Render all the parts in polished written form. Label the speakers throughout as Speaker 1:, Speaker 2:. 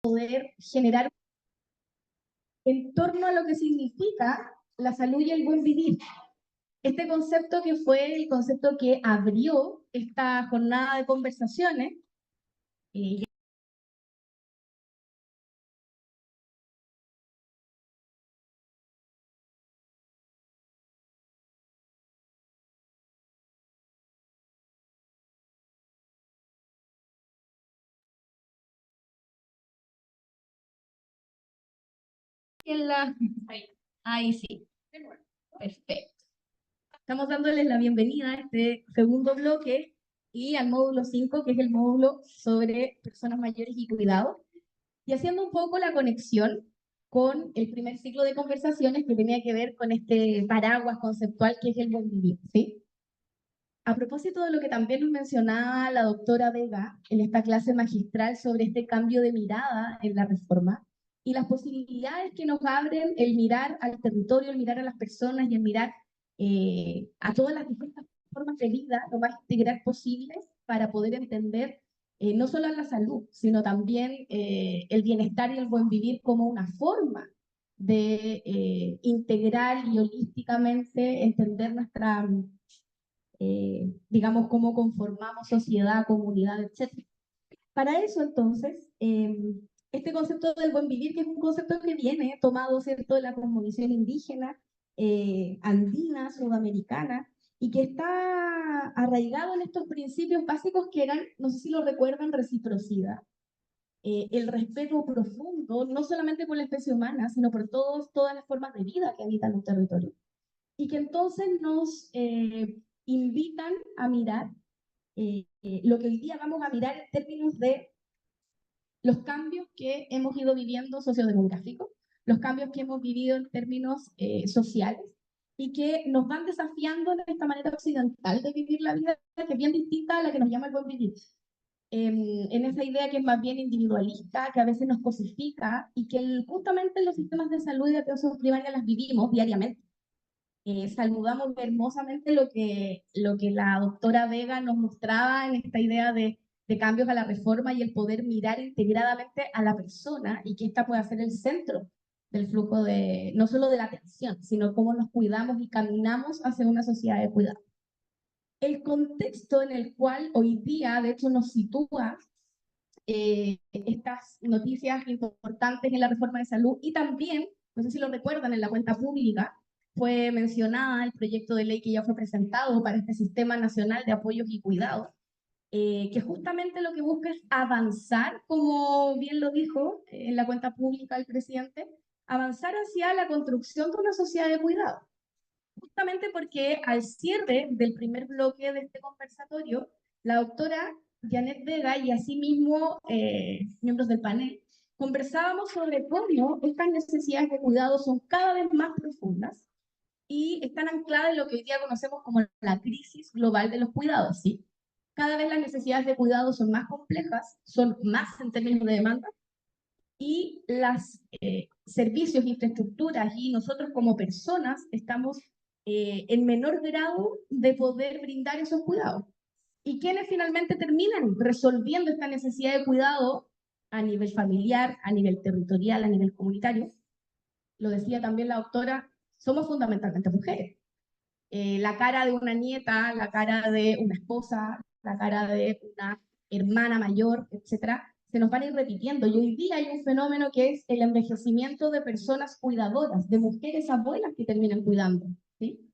Speaker 1: poder generar en torno a lo que significa la salud y el buen vivir. Este concepto que fue el concepto que abrió esta jornada de conversaciones, eh, en la... Ahí sí, perfecto. Estamos dándoles la bienvenida a este segundo bloque y al módulo 5, que es el módulo sobre personas mayores y cuidados, y haciendo un poco la conexión con el primer ciclo de conversaciones que tenía que ver con este paraguas conceptual que es el buen vivir, ¿sí? A propósito de lo que también nos mencionaba la doctora Vega en esta clase magistral sobre este cambio de mirada en la reforma y las posibilidades que nos abren el mirar al territorio, el mirar a las personas y el mirar a todas las distintas formas de vida lo más integral posible para poder entender no solo la salud, sino también el bienestar y el buen vivir como una forma de integrar y holísticamente entender nuestra digamos, cómo conformamos sociedad, comunidad, etc. Para eso, entonces, este concepto del buen vivir, que es un concepto que viene tomado, ¿cierto?, de la cosmovisión indígena, andina, sudamericana, y que está arraigado en estos principios básicos que eran, no sé si lo recuerdan, reciprocidad, el respeto profundo, no solamente por la especie humana, sino por todas las formas de vida que habitan un territorio y que entonces nos invitan a mirar lo que hoy día vamos a mirar en términos de los cambios que hemos ido viviendo sociodemográficos, los cambios que hemos vivido en términos sociales y que nos van desafiando en esta manera occidental de vivir la vida, que es bien distinta a la que nos llama el buen vivir. En esa idea que es más bien individualista, que a veces nos cosifica y que justamente en los sistemas de salud y de atención primaria las vivimos diariamente. Saludamos hermosamente lo que la doctora Vega nos mostraba en esta idea de cambios a la reforma y el poder mirar integradamente a la persona y que ésta pueda ser el centro del flujo de, no solo de la atención, sino cómo nos cuidamos y caminamos hacia una sociedad de cuidado. El contexto en el cual hoy día, de hecho, nos sitúa estas noticias importantes en la reforma de salud y también, no sé si lo recuerdan, en la cuenta pública fue mencionada el proyecto de ley que ya fue presentado para este Sistema Nacional de Apoyos y Cuidados, que justamente lo que busca es avanzar, como bien lo dijo en la cuenta pública el presidente, avanzar hacia la construcción de una sociedad de cuidado. Justamente porque al cierre del primer bloque de este conversatorio, la doctora Janet Vega y asimismo miembros del panel, conversábamos sobre cómo estas necesidades de cuidado son cada vez más profundas y están ancladas en lo que hoy día conocemos como la crisis global de los cuidados, ¿sí? Cada vez las necesidades de cuidado son más complejas, son más en términos de demanda, y los servicios, infraestructuras y nosotros como personas estamos en menor grado de poder brindar esos cuidados. ¿Y quienes finalmente terminan resolviendo esta necesidad de cuidado a nivel familiar, a nivel territorial, a nivel comunitario? Lo decía también la doctora, somos fundamentalmente mujeres. La cara de una nieta, la cara de una esposa, la cara de una hermana mayor, etcétera, se nos van a ir repitiendo. Y hoy día hay un fenómeno que es el envejecimiento de personas cuidadoras, de mujeres abuelas que terminan cuidando, ¿sí?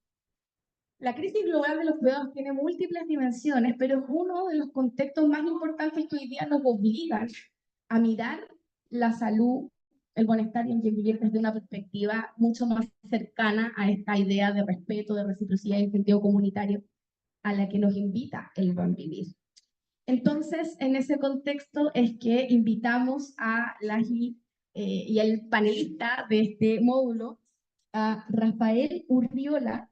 Speaker 1: La crisis global de los cuidados tiene múltiples dimensiones, pero es uno de los contextos más importantes que hoy día nos obligan a mirar la salud, el bienestar y el vivir desde una perspectiva mucho más cercana a esta idea de respeto, de reciprocidad y sentido comunitario a la que nos invita el buen vivir. Entonces, en ese contexto es que invitamos a y el panelista de este módulo, a Rafael Urriola,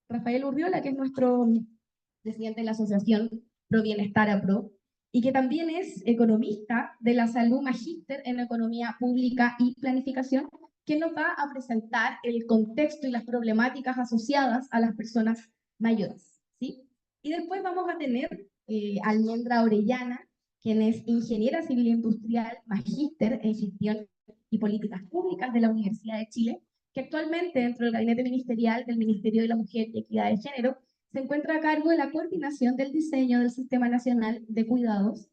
Speaker 1: que es nuestro presidente de la Asociación Pro Bienestar APRO, y que también es economista de la salud, magíster en economía pública y planificación, que nos va a presentar el contexto y las problemáticas asociadas a las personas mayores, ¿sí? Y después vamos a tener a Almendra Orellana, quien es ingeniera civil industrial, magíster en gestión y políticas públicas de la Universidad de Chile, que actualmente dentro del gabinete ministerial del Ministerio de la Mujer y Equidad de Género se encuentra a cargo de la coordinación del diseño del Sistema Nacional de Cuidados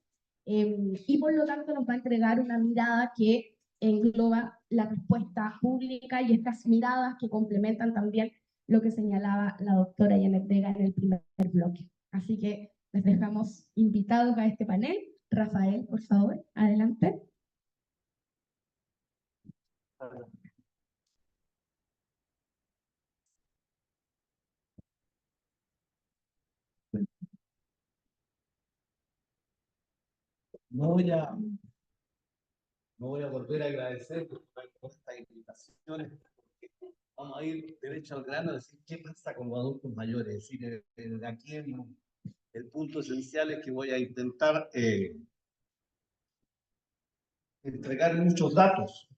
Speaker 1: y por lo tanto nos va a entregar una mirada que engloba la respuesta pública y estas miradas que complementan también lo que señalaba la doctora Janet Vega en el primer bloque. Así que les dejamos invitados a este panel. Rafael, por favor, adelante.
Speaker 2: No voy a, no voy a volver a agradecer por estas invitaciones. Vamos a ir derecho al grano, a decir qué pasa con los adultos mayores. Es decir, aquí el punto esencial es que voy a intentar entregar muchos datos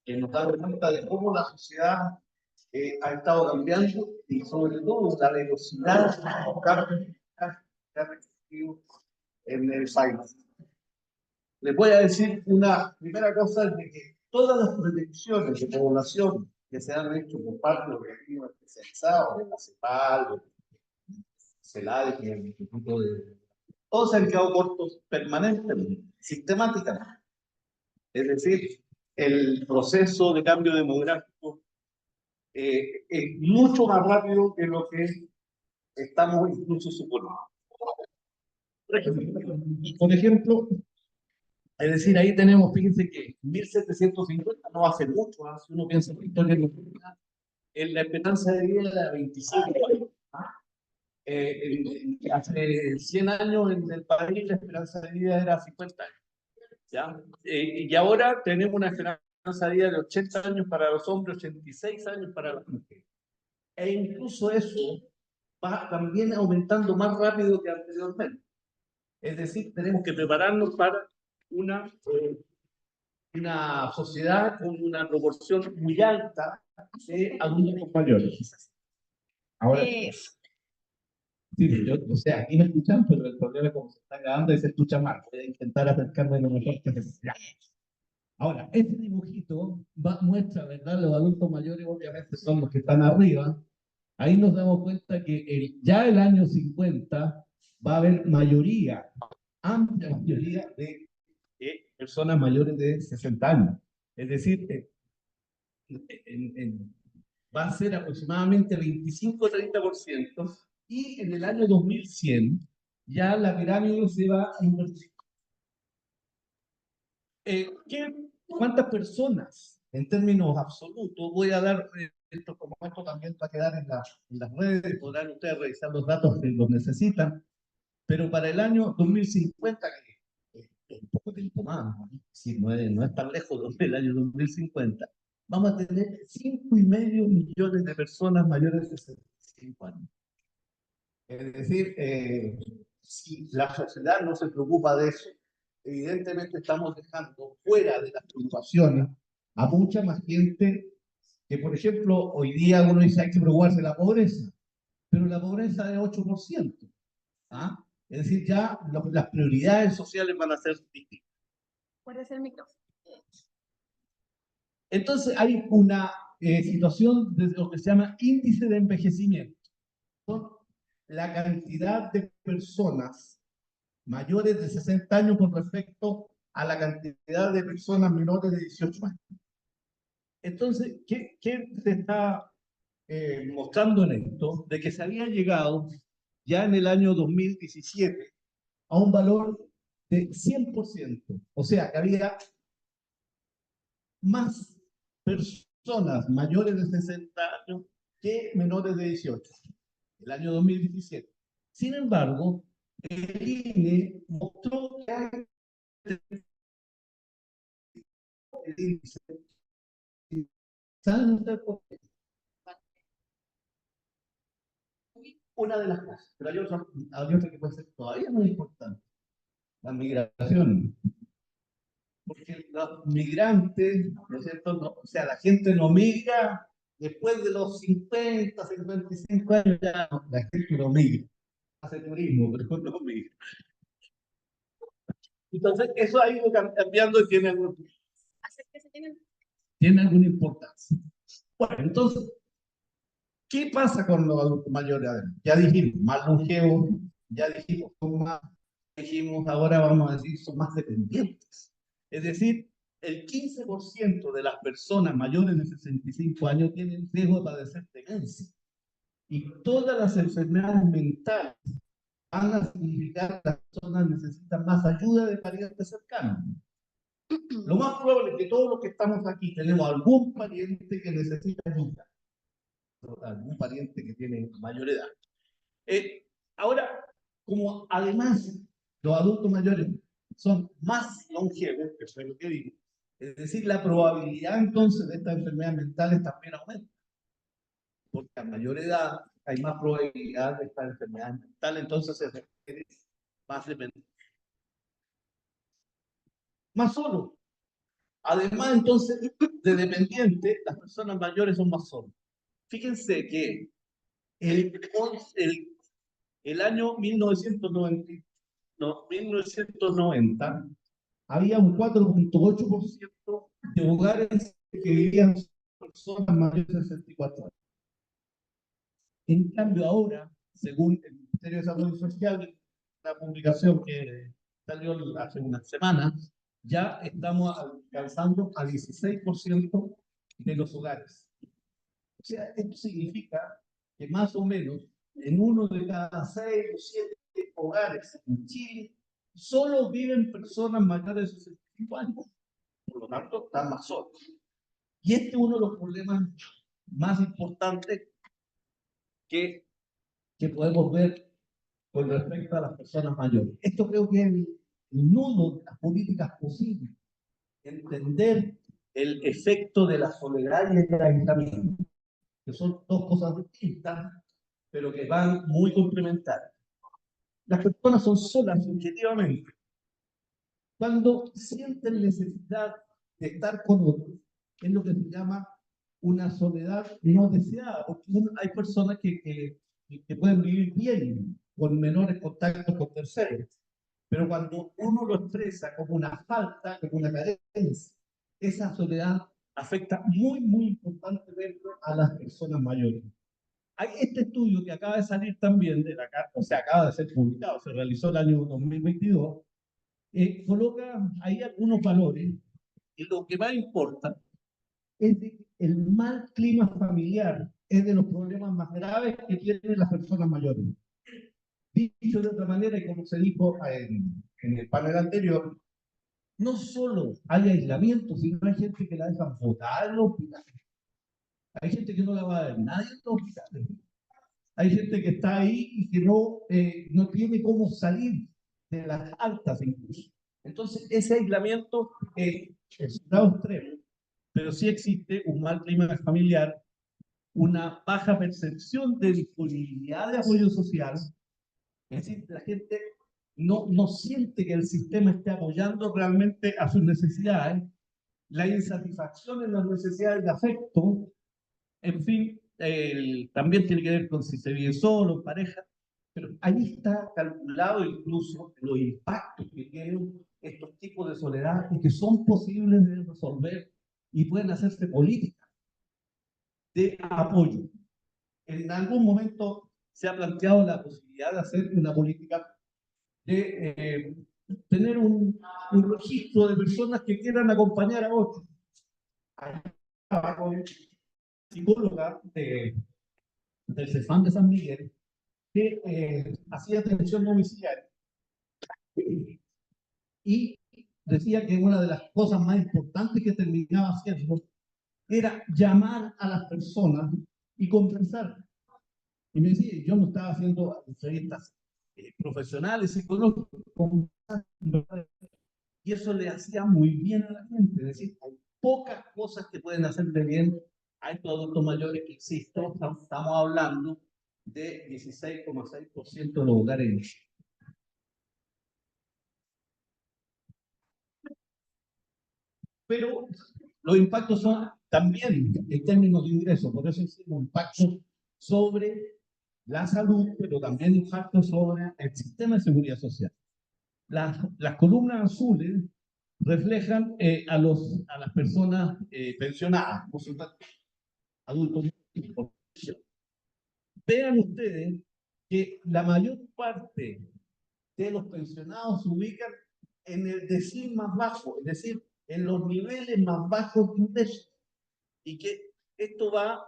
Speaker 2: que nos dan cuenta de cómo la sociedad ha estado cambiando y sobre todo la velocidad de los cambios que ha recibido en el país. Les voy a decir una primera cosa, de que todas las predicciones de población que se han hecho por parte de los organismos especializados, de la CEPAL, de CELADE, que es el Instituto de... Todos se han quedado cortos permanentemente, sistemáticamente. Es decir, el proceso de cambio demográfico es mucho más rápido que lo que estamos incluso suponiendo. Por ejemplo, es decir, ahí tenemos, fíjense que 1750 no hace mucho, ¿eh? Si uno piensa en la historia en la esperanza de vida era 25 años. Hace 100 años en el país la esperanza de vida era 50 años. ¿Ya? Y ahora tenemos una esperanza de vida de 80 años para los hombres, 86 años para las mujeres. E incluso eso va también aumentando más rápido que anteriormente. Es decir, tenemos que prepararnos para una sociedad con una proporción muy alta de adultos mayores. Ahora, sí, o sea, aquí me escuchan, pero el problema es como se está grabando y se escucha mal. Voy a intentar acercarme lo mejor que se pueda. Ahora, este dibujito muestra, ¿verdad? Los adultos mayores obviamente son los que están arriba. Ahí nos damos cuenta que ya el año 50 va a haber mayoría, amplia mayoría de personas mayores de 60 años. Es decir, va a ser aproximadamente 25-30%, y en el año 2100 ya la pirámide se va a invertir. ¿Cuántas personas en términos absolutos? Voy a dar esto, como esto también va a quedar en las redes, podrán ustedes revisar los datos que los necesitan, pero para el año 2050, que es un poco tiempo más, ¿no? Sí, no es tan lejos del año 2050, vamos a tener 5,5 millones de personas mayores de 65 años. Es decir, si la sociedad no se preocupa de eso, evidentemente estamos dejando fuera de las preocupaciones a mucha más gente que, por ejemplo, hoy día uno dice hay que preocuparse de la pobreza, pero la pobreza es 8%. ¿Ah? Es decir, ya las prioridades sociales van a ser distintas.
Speaker 1: Puede ser el micrófono.
Speaker 2: Entonces hay una situación de lo que se llama índice de envejecimiento. Son la cantidad de personas mayores de 60 años con respecto a la cantidad de personas menores de 18 años. Entonces, ¿qué se está mostrando en esto? De que se había llegado ya en el año 2017 a un valor de 100%. O sea, que había más personas mayores de 60 años que menores de 18. El año 2017. Sin embargo, el INE mostró que hay el índice. ¿Saben ustedes por qué? Una de las cosas, pero hay otra que puede ser todavía muy importante: la migración. Porque los migrantes, ¿no es cierto? No, o sea, la gente no migra después de los 50, 55 años, ya no, la gente no migra. Hace turismo, pero no migra. Entonces, eso ha ido cambiando y
Speaker 1: Hacer que se tienen.
Speaker 2: tiene alguna importancia. Bueno, entonces, ¿qué pasa con los adultos mayores? Ya dijimos, más longevos, ya dijimos, son más, dijimos, ahora vamos a decir, son más dependientes. Es decir, el 15% de las personas mayores de 65 años tienen riesgo de padecer demencia. Y todas las enfermedades mentales van a significar que las personas necesitan más ayuda de parientes cercanos. Lo más probable es que todos los que estamos aquí tenemos algún pariente que necesita ayuda, algún pariente que tiene mayor edad. Ahora, como además los adultos mayores son más longevos, que es lo que digo, es decir, la probabilidad entonces de estas enfermedades mentales también aumenta, porque a mayor edad hay más probabilidad de estas enfermedades mentales, entonces se requiere más dependencia. Más solo. Además, entonces, de dependiente, las personas mayores son más solas. Fíjense que el, el año 1990 había un 4.8% de hogares que vivían personas mayores de 64 años. En cambio, ahora, según el Ministerio de Desarrollo Social, una publicación que salió hace unas semanas, ya estamos alcanzando al 16% de los hogares. O sea, esto significa que más o menos en uno de cada 6 o 7 hogares en Chile solo viven personas mayores de 65 años. Por lo tanto, están más solos. Y este es uno de los problemas más importantes que podemos ver con respecto a las personas mayores. Esto creo que es el nudo de las políticas posibles. Entender el efecto de la soledad y el aislamiento, que son dos cosas distintas, pero que van muy complementarias. Las personas son solas subjetivamente cuando sienten necesidad de estar con otros. Es lo que se llama una soledad no deseada, porque hay personas que pueden vivir bien con menores contactos con terceros, pero cuando uno lo expresa como una falta, como una carencia, esa soledad afecta muy, muy importantemente a las personas mayores. Hay este estudio que acaba de salir también, o sea, acaba de ser publicado, se realizó el año 2022, coloca ahí algunos valores, y lo que más importa es que el mal clima familiar es de los problemas más graves que tienen las personas mayores. Dicho de otra manera, y como se dijo en el panel anterior, no solo hay aislamiento, sino hay gente que la dejan botada en los hospitales. Hay gente que no la va a ver nadie en los hospitales. Hay gente que está ahí y que no tiene cómo salir de las altas incluso. Entonces, ese aislamiento es un grado extremo, pero sí existe un mal clima familiar, una baja percepción de disponibilidad de apoyo social. Es decir, la gente no siente que el sistema esté apoyando realmente a sus necesidades, la insatisfacción en las necesidades de afecto, en fin, también tiene que ver con si se vive solo, en pareja, pero ahí está calculado incluso los impactos que tienen estos tipos de soledad y que son posibles de resolver y pueden hacerse políticas de apoyo. En algún momento se ha planteado la posibilidad de hacer una política de tener un registro de personas que quieran acompañar a otros. Con psicóloga del CEFAM de San Miguel que hacía atención domiciliaria y decía que una de las cosas más importantes que terminaba haciendo era llamar a las personas y conversar. Y me decía, yo no estaba haciendo entrevistas profesionales, psicológicas, y eso le hacía muy bien a la gente. Es decir, hay pocas cosas que pueden hacerle bien a estos adultos mayores que existen. Estamos hablando de 16,6% de los hogares. Pero los impactos son también en términos de ingresos, por eso hicimos impactos sobre la salud, pero también impactos sobre el sistema de seguridad social. Las columnas azules reflejan a las personas pensionadas, por supuesto, adultos. Vean ustedes que la mayor parte de los pensionados se ubican en el decil más bajo, es decir, en los niveles más bajos de ingresos, y que esto va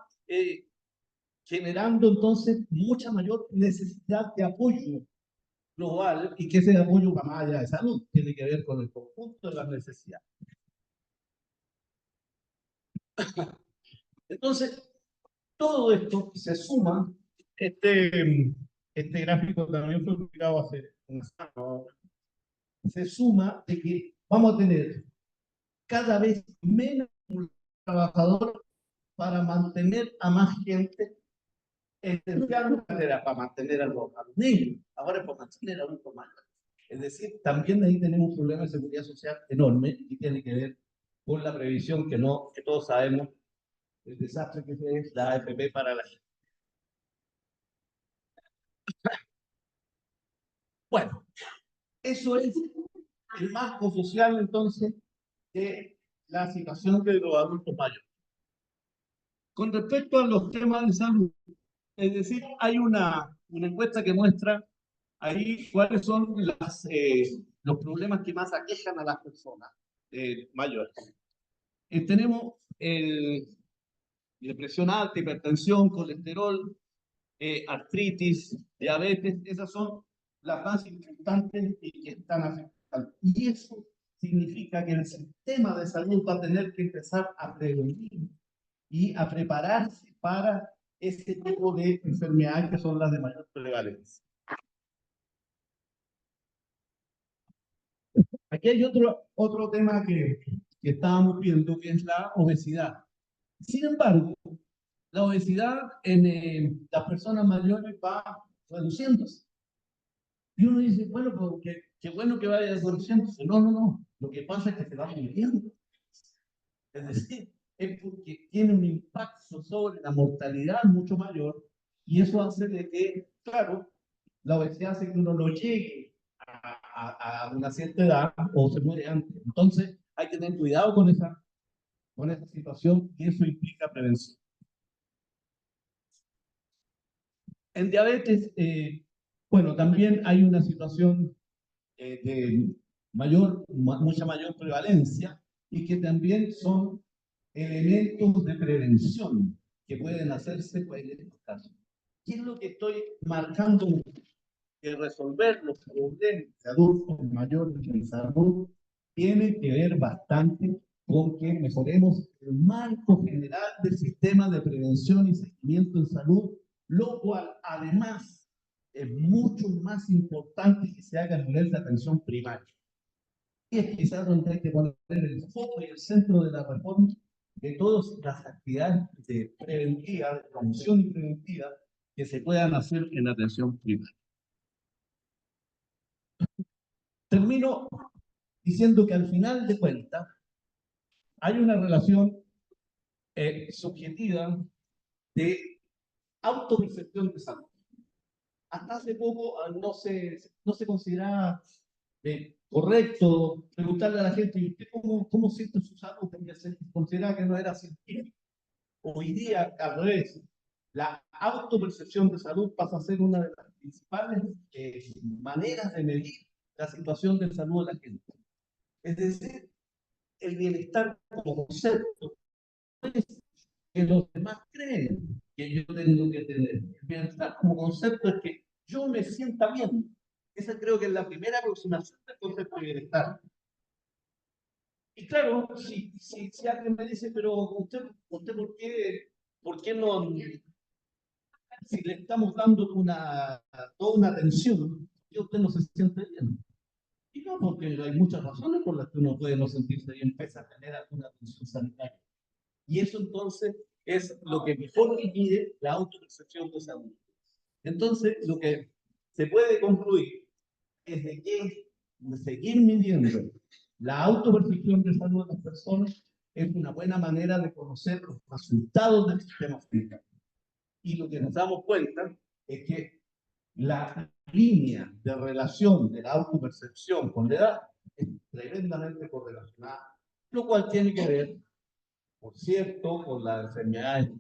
Speaker 2: generando entonces mucha mayor necesidad de apoyo global, y que ese apoyo va más allá de salud, tiene que ver con el conjunto de las necesidades. Entonces, todo esto se suma, este gráfico también fue publicado hace un año, se suma de que vamos a tener cada vez menos trabajadores para mantener a más gente, esencialmente era para mantener a los niños, ahora es para mantener a adultos mayores. Es decir, también ahí tenemos un problema de seguridad social enorme y tiene que ver con la previsión que todos sabemos, el desastre que es la AFP para la gente. Bueno, eso es el marco social entonces de la situación de los adultos mayores. Con respecto a los temas de salud, es decir, hay una encuesta que muestra ahí cuáles son los problemas que más aquejan a las personas mayores. Tenemos presión alta, hipertensión, colesterol, artritis, diabetes, esas son las más importantes y que están afectando. Y eso significa que el sistema de salud va a tener que empezar a prevenir y a prepararse para ese tipo de enfermedades que son las de mayor prevalencia. Aquí hay otro tema que estábamos viendo, que es la obesidad. Sin embargo, la obesidad en las personas mayores va reduciéndose. Y uno dice, bueno, pues qué bueno que vaya reduciéndose. No, no, no. Lo que pasa es que se va muriendo. Es decir, es porque tiene un impacto sobre la mortalidad mucho mayor, y eso hace de que, claro, la obesidad hace que uno no llegue a una cierta edad o se muere antes. Entonces, hay que tener cuidado con esa situación, y eso implica prevención. En diabetes, bueno, también hay una situación de mucha mayor prevalencia, y que también son elementos de prevención que pueden hacerse pues, en estos casos. ¿Qué es lo que estoy marcando? Que resolver los problemas de adultos mayores en salud tiene que ver bastante con que mejoremos el marco general del sistema de prevención y seguimiento en salud, lo cual además es mucho más importante que se haga a nivel de atención primaria. Y es quizás donde hay que poner el foco y el centro de la reforma de todas las actividades de preventiva, de promoción y preventiva que se puedan hacer en atención primaria. Termino diciendo que al final de cuentas hay una relación subjetiva de autopercepción de salud. Hasta hace poco no se consideraba correcto preguntarle a la gente, ¿y usted cómo siente su salud? Porque se consideraba que no era científico. Hoy día, al revés, la autopercepción de salud pasa a ser una de las principales maneras de medir la situación de salud de la gente. Es decir, el bienestar como concepto es que los demás creen que yo tengo que tener. El bienestar como concepto es que yo me sienta bien. Esa creo que es la primera aproximación del concepto de bienestar. Y claro, si alguien me dice, pero usted ¿por qué no, si le estamos dando toda una atención, y usted no se siente bien? Y no, porque hay muchas razones por las que uno puede no sentirse bien, pese a tener alguna atención sanitaria. Y eso entonces es lo que mejor mide la autopercepción de salud. Entonces, lo que se puede concluir es de que seguir midiendo la autopercepción de salud de las personas es una buena manera de conocer los resultados del sistema sanitario. Y lo que nos damos cuenta es que la línea de relación de la autopercepción con la edad es tremendamente correlacionada, lo cual tiene que ver, por cierto, con las enfermedades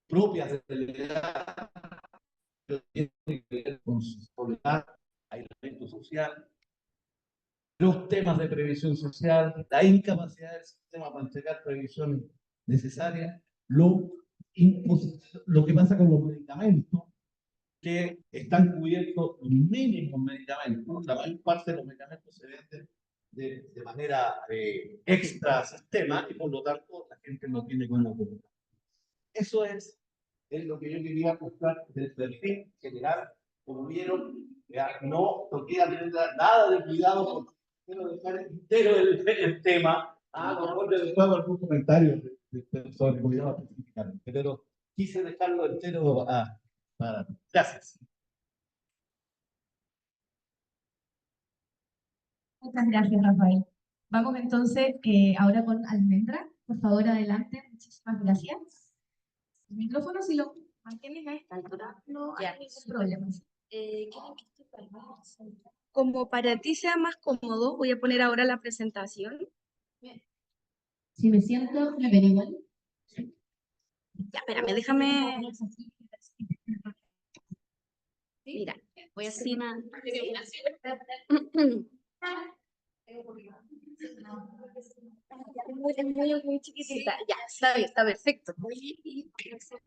Speaker 2: propias de la edad, pero tiene que ver con soledad, aislamiento social, los temas de previsión social, la incapacidad del sistema para entregar previsión necesaria, lo que pasa con los medicamentos, que están cubiertos mínimos medicamentos. La mayor parte de los medicamentos se venden de manera extra sistema y por lo tanto la gente no tiene cómo comprar. Eso es lo que yo quería mostrar del perfil general. Como vieron, ya no toqué nada de cuidado porque quiero dejar entero el tema. A lo mejor después hago algún comentario sobre cuidado específicamente, pero quise dejarlo entero para. Gracias.
Speaker 1: Muchas gracias, Rafael. Vamos entonces ahora con Almendra. Por favor, adelante. Muchísimas gracias. El micrófono, si lo mantienes a esta altura, no hay ningún problema.
Speaker 3: Como para ti sea más cómodo, voy a poner ahora la presentación.
Speaker 1: Si me siento, me ven igual.
Speaker 3: Ya, espérame, déjame. Mira, voy a hacer una. Es muy chiquitita. Ya, está perfecto.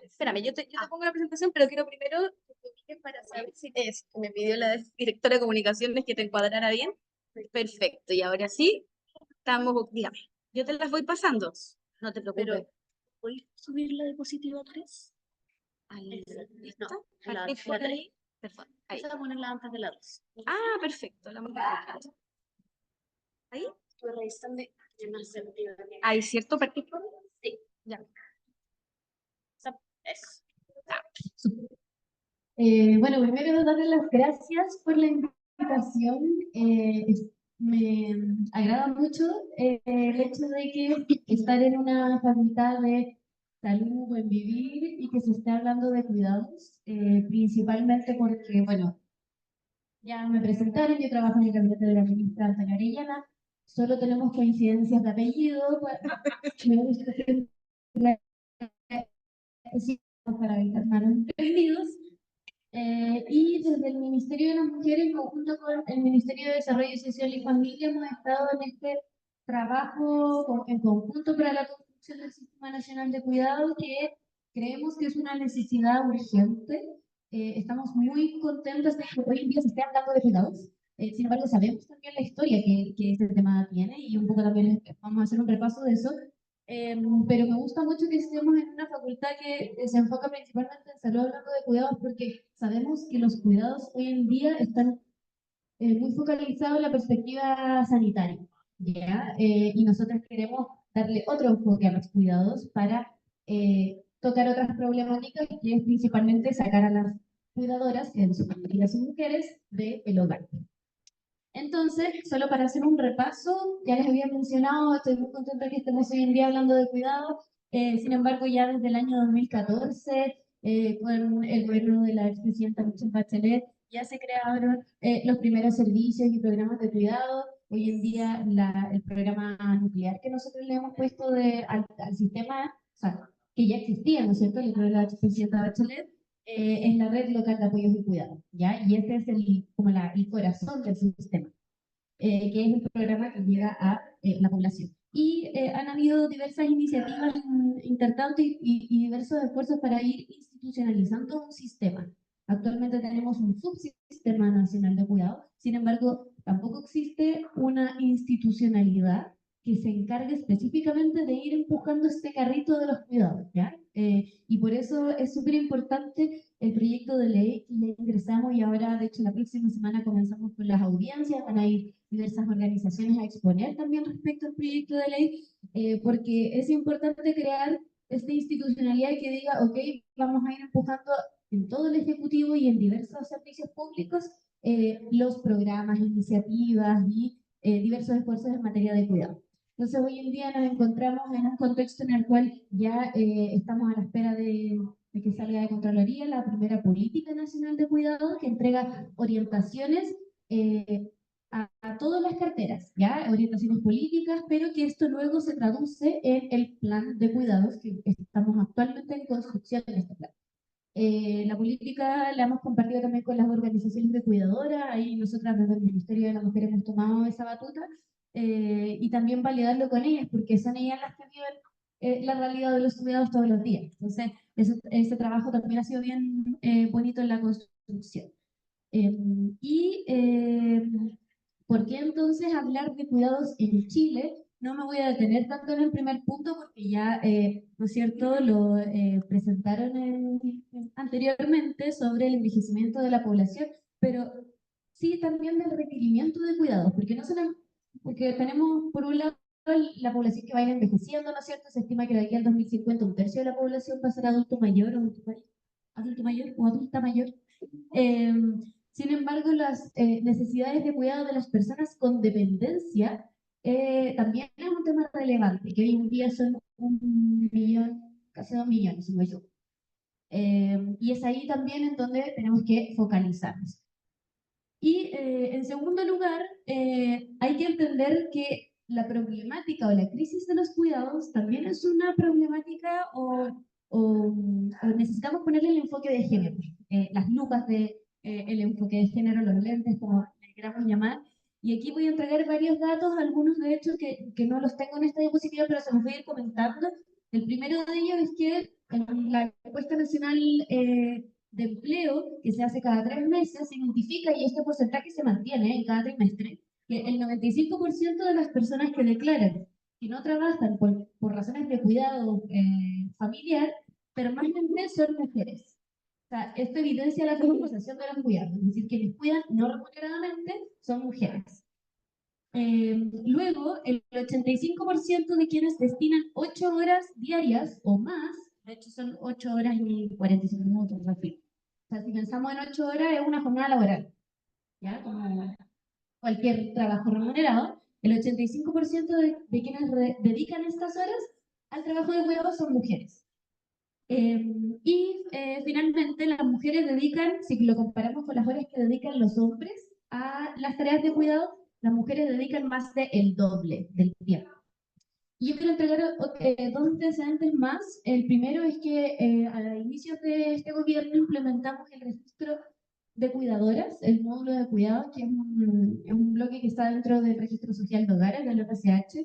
Speaker 3: Espérame, yo te pongo la presentación, pero quiero primero que te fijes para saber si es que me pidió la directora de comunicaciones que te encuadrara bien. Perfecto, y ahora sí, estamos, dígame, yo te las voy pasando, no te preocupes. Pero, ¿puedes subir la diapositiva 3? Ahí, ¿listo? La 3. Perfecto. Ahí. Vamos a ponerla antes de la 2. Ah, perfecto, la vamos. ¿Ahí? Estoy revisando en el sentido. ¿Ahí, cierto? ¿Partir por ahí? Sí. Ya. Eso.
Speaker 1: Bueno, primero darle las gracias por la invitación. Me agrada mucho el hecho de que estar en una facultad de salud, buen vivir y que se esté hablando de cuidados, principalmente porque, bueno, ya me presentaron, yo trabajo en el gabinete de la ministra Antonia Orellana, solo tenemos coincidencias de apellido, me gusta para evitar malos entendidos. Y desde el Ministerio de las Mujeres, en conjunto con el Ministerio de Desarrollo Social y Familia, hemos estado en este trabajo en conjunto para la construcción del Sistema Nacional de Cuidado, que creemos que es una necesidad urgente. Estamos muy contentos de que hoy en día se esté hablando de cuidados. Sin embargo, sabemos también la historia que este tema tiene y un poco también vamos a hacer un repaso de eso. Pero me gusta mucho que estemos en una facultad que se enfoca principalmente en salud hablando de cuidados porque sabemos que los cuidados hoy en día están muy focalizados en la perspectiva sanitaria, ¿ya? Y nosotros queremos darle otro enfoque a los cuidados para tocar otras problemáticas que es principalmente sacar a las cuidadoras, que en su mayoría son mujeres, del hogar. Entonces, solo para hacer un repaso, ya les había mencionado, estoy muy contenta que estemos hoy en día hablando de cuidado. Sin embargo, ya desde el año 2014, con el gobierno de la expresidenta Michelle Bachelet, ya se crearon los primeros servicios y programas de cuidado. Hoy en día, el programa nuclear que nosotros le hemos puesto al sistema, o sea, que ya existía, ¿no es cierto?, el de la expresidenta Bachelet, es la red local de apoyos y cuidados, ¿ya? Y este es como el corazón del sistema, que es el programa que llega a la población. Y han habido diversas iniciativas intertanto y diversos esfuerzos para ir institucionalizando un sistema. Actualmente tenemos un subsistema nacional de cuidado, sin embargo, tampoco existe una institucionalidad que se encargue específicamente de ir empujando este carrito de los cuidados, ¿ya? Y por eso es súper importante el proyecto de ley que ya ingresamos y ahora, de hecho, la próxima semana comenzamos con las audiencias, van a ir diversas organizaciones a exponer también respecto al proyecto de ley, porque es importante crear esta institucionalidad que diga, ok, vamos a ir empujando en todo el Ejecutivo y en diversos servicios públicos los programas, iniciativas y diversos esfuerzos en materia de cuidado. Entonces, hoy en día nos encontramos en un contexto en el cual ya estamos a la espera de de que salga de Contraloría la primera Política Nacional de Cuidado que entrega orientaciones a todas las carteras, ¿ya? Orientaciones políticas, pero que esto luego se traduce en el plan de cuidados que estamos actualmente en construcción de este plan. La política la hemos compartido también con las organizaciones de cuidadoras, ahí nosotras desde el Ministerio de la Mujer hemos tomado esa batuta y también validarlo con ellas, porque son ellas las que viven la realidad de los cuidados todos los días. Entonces, ese trabajo también ha sido bien bonito en la construcción. Eh, y ¿por qué entonces hablar de cuidados en Chile? No me voy a detener tanto en el primer punto porque ya, ¿no es cierto?, lo presentaron anteriormente sobre el envejecimiento de la población, pero sí también del requerimiento de cuidados, porque, no solo, porque tenemos por un lado la población que va a ir envejeciendo, ¿no es cierto? Se estima que de aquí al 2050 un tercio de la población va a ser adulto mayor o adulto mayor o adulta mayor. Eh, Sin embargo, las necesidades de cuidado de las personas con dependencia también es un tema relevante, que hoy en día son 1 millón, casi 2 millones, si no me equivoco. Y es ahí también en donde tenemos que focalizarnos. Y en segundo lugar, hay que entender que la problemática o la crisis de los cuidados también es una problemática o necesitamos ponerle el enfoque de género, las lupas de el enfoque de género, los lentes, como le queramos llamar. Y aquí voy a entregar varios datos, algunos de hecho que no los tengo en esta diapositiva, pero se los voy a ir comentando. El primero de ellos es que en la encuesta nacional de empleo que se hace cada 3 meses, se identifica, y este porcentaje se mantiene en cada trimestre, que el 95% de las personas que declaran que no trabajan por razones de cuidado familiar, permanentemente son mujeres. O sea, esto evidencia la feminización de los cuidados, es decir, quienes cuidan no remuneradamente son mujeres. Luego, el 85% de quienes destinan 8 horas diarias o más, de hecho son 8 horas y 45 minutos, así. O sea, si pensamos en 8 horas, es una jornada laboral, ¿ya? Como cualquier trabajo remunerado. El 85% de quienes dedican estas horas al trabajo de cuidado son mujeres. Finalmente, las mujeres dedican, si lo comparamos con las horas que dedican los hombres a las tareas de cuidado, las mujeres dedican más del doble del tiempo. Y yo quiero entregar dos antecedentes más. El primero es que a inicios de este gobierno implementamos el registro de cuidadoras, el módulo de cuidados, que es un bloque que está dentro del registro social de hogares, del RCH.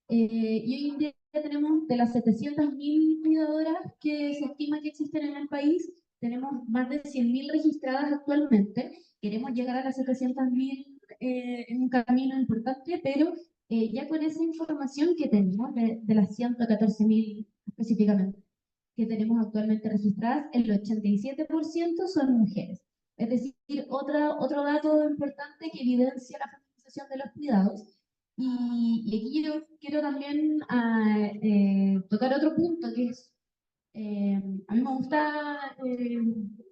Speaker 1: Y hoy en día tenemos de las 700.000 cuidadoras que se estima que existen en el país, tenemos más de 100.000 registradas actualmente. Queremos llegar a las 700.000 en un camino importante, pero ya con esa información que tenemos de las 114.000 específicamente que tenemos actualmente registradas, el 87% son mujeres. Es decir, otro dato importante que evidencia la feminización de los cuidados. Y aquí yo quiero también tocar otro punto que es, a mí me gusta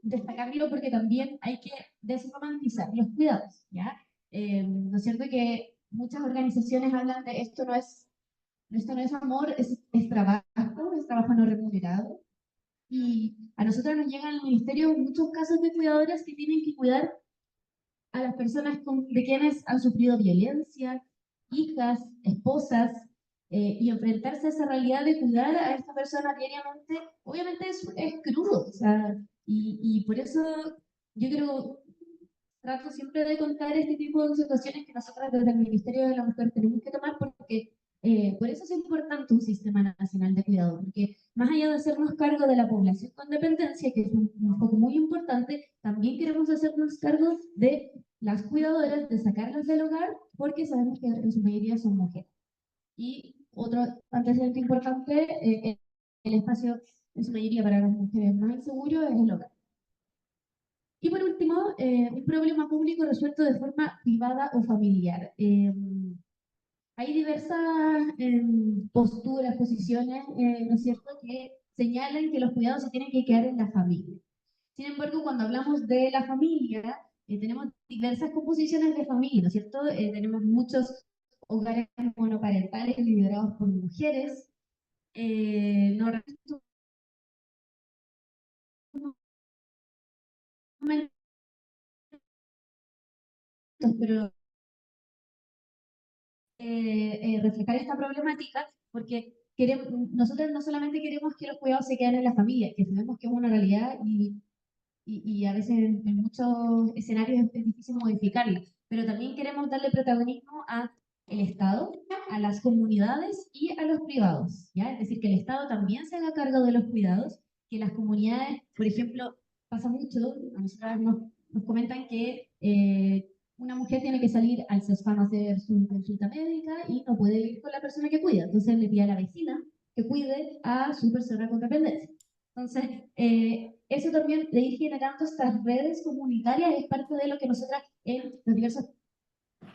Speaker 1: destacarlo porque también hay que desromantizar los cuidados, ¿ya? ¿No es cierto que muchas organizaciones hablan de esto no es amor, es trabajo no remunerado? Y a nosotros nos llegan al ministerio muchos casos de cuidadoras que tienen que cuidar a las personas de quienes han sufrido violencia, hijas, esposas, y enfrentarse a esa realidad de cuidar a esta persona diariamente, obviamente es crudo. O sea, y por eso yo creo, trato siempre de contar este tipo de situaciones que nosotros desde el Ministerio de la Mujer tenemos que tomar porque por eso es importante un sistema nacional de cuidado, porque más allá de hacernos cargo de la población con dependencia, que es un foco muy importante, también queremos hacernos cargo de las cuidadoras, de sacarlas del hogar, porque sabemos que en su mayoría son mujeres. Y otro antecedente importante, el espacio en su mayoría para las mujeres más inseguro es el hogar. Y por último, un problema público resuelto de forma privada o familiar. Hay diversas posturas, posiciones, ¿no es cierto?, que señalan que los cuidados se tienen que quedar en la familia. Sin embargo, cuando hablamos de la familia, tenemos diversas composiciones de familia, ¿no es cierto? Tenemos muchos hogares monoparentales liderados por mujeres, no
Speaker 4: pero reflejar esta problemática, porque nosotros no solamente queremos que los cuidados se queden en la familia, que sabemos que es una realidad y a veces en muchos escenarios es difícil modificarlo, pero también queremos darle protagonismo a el Estado, a las comunidades y a los privados, ¿ya? Es decir, que el Estado también se haga cargo de los cuidados, que las comunidades, por ejemplo, pasa mucho, a nosotras nos comentan que una mujer tiene que salir al CESFAM a hacer su consulta médica y no puede ir con la persona que cuida, entonces le pide a la vecina que cuide a su persona con dependencia. Entonces, eso también de ir generando estas redes comunitarias es parte de lo que nosotras en las diversas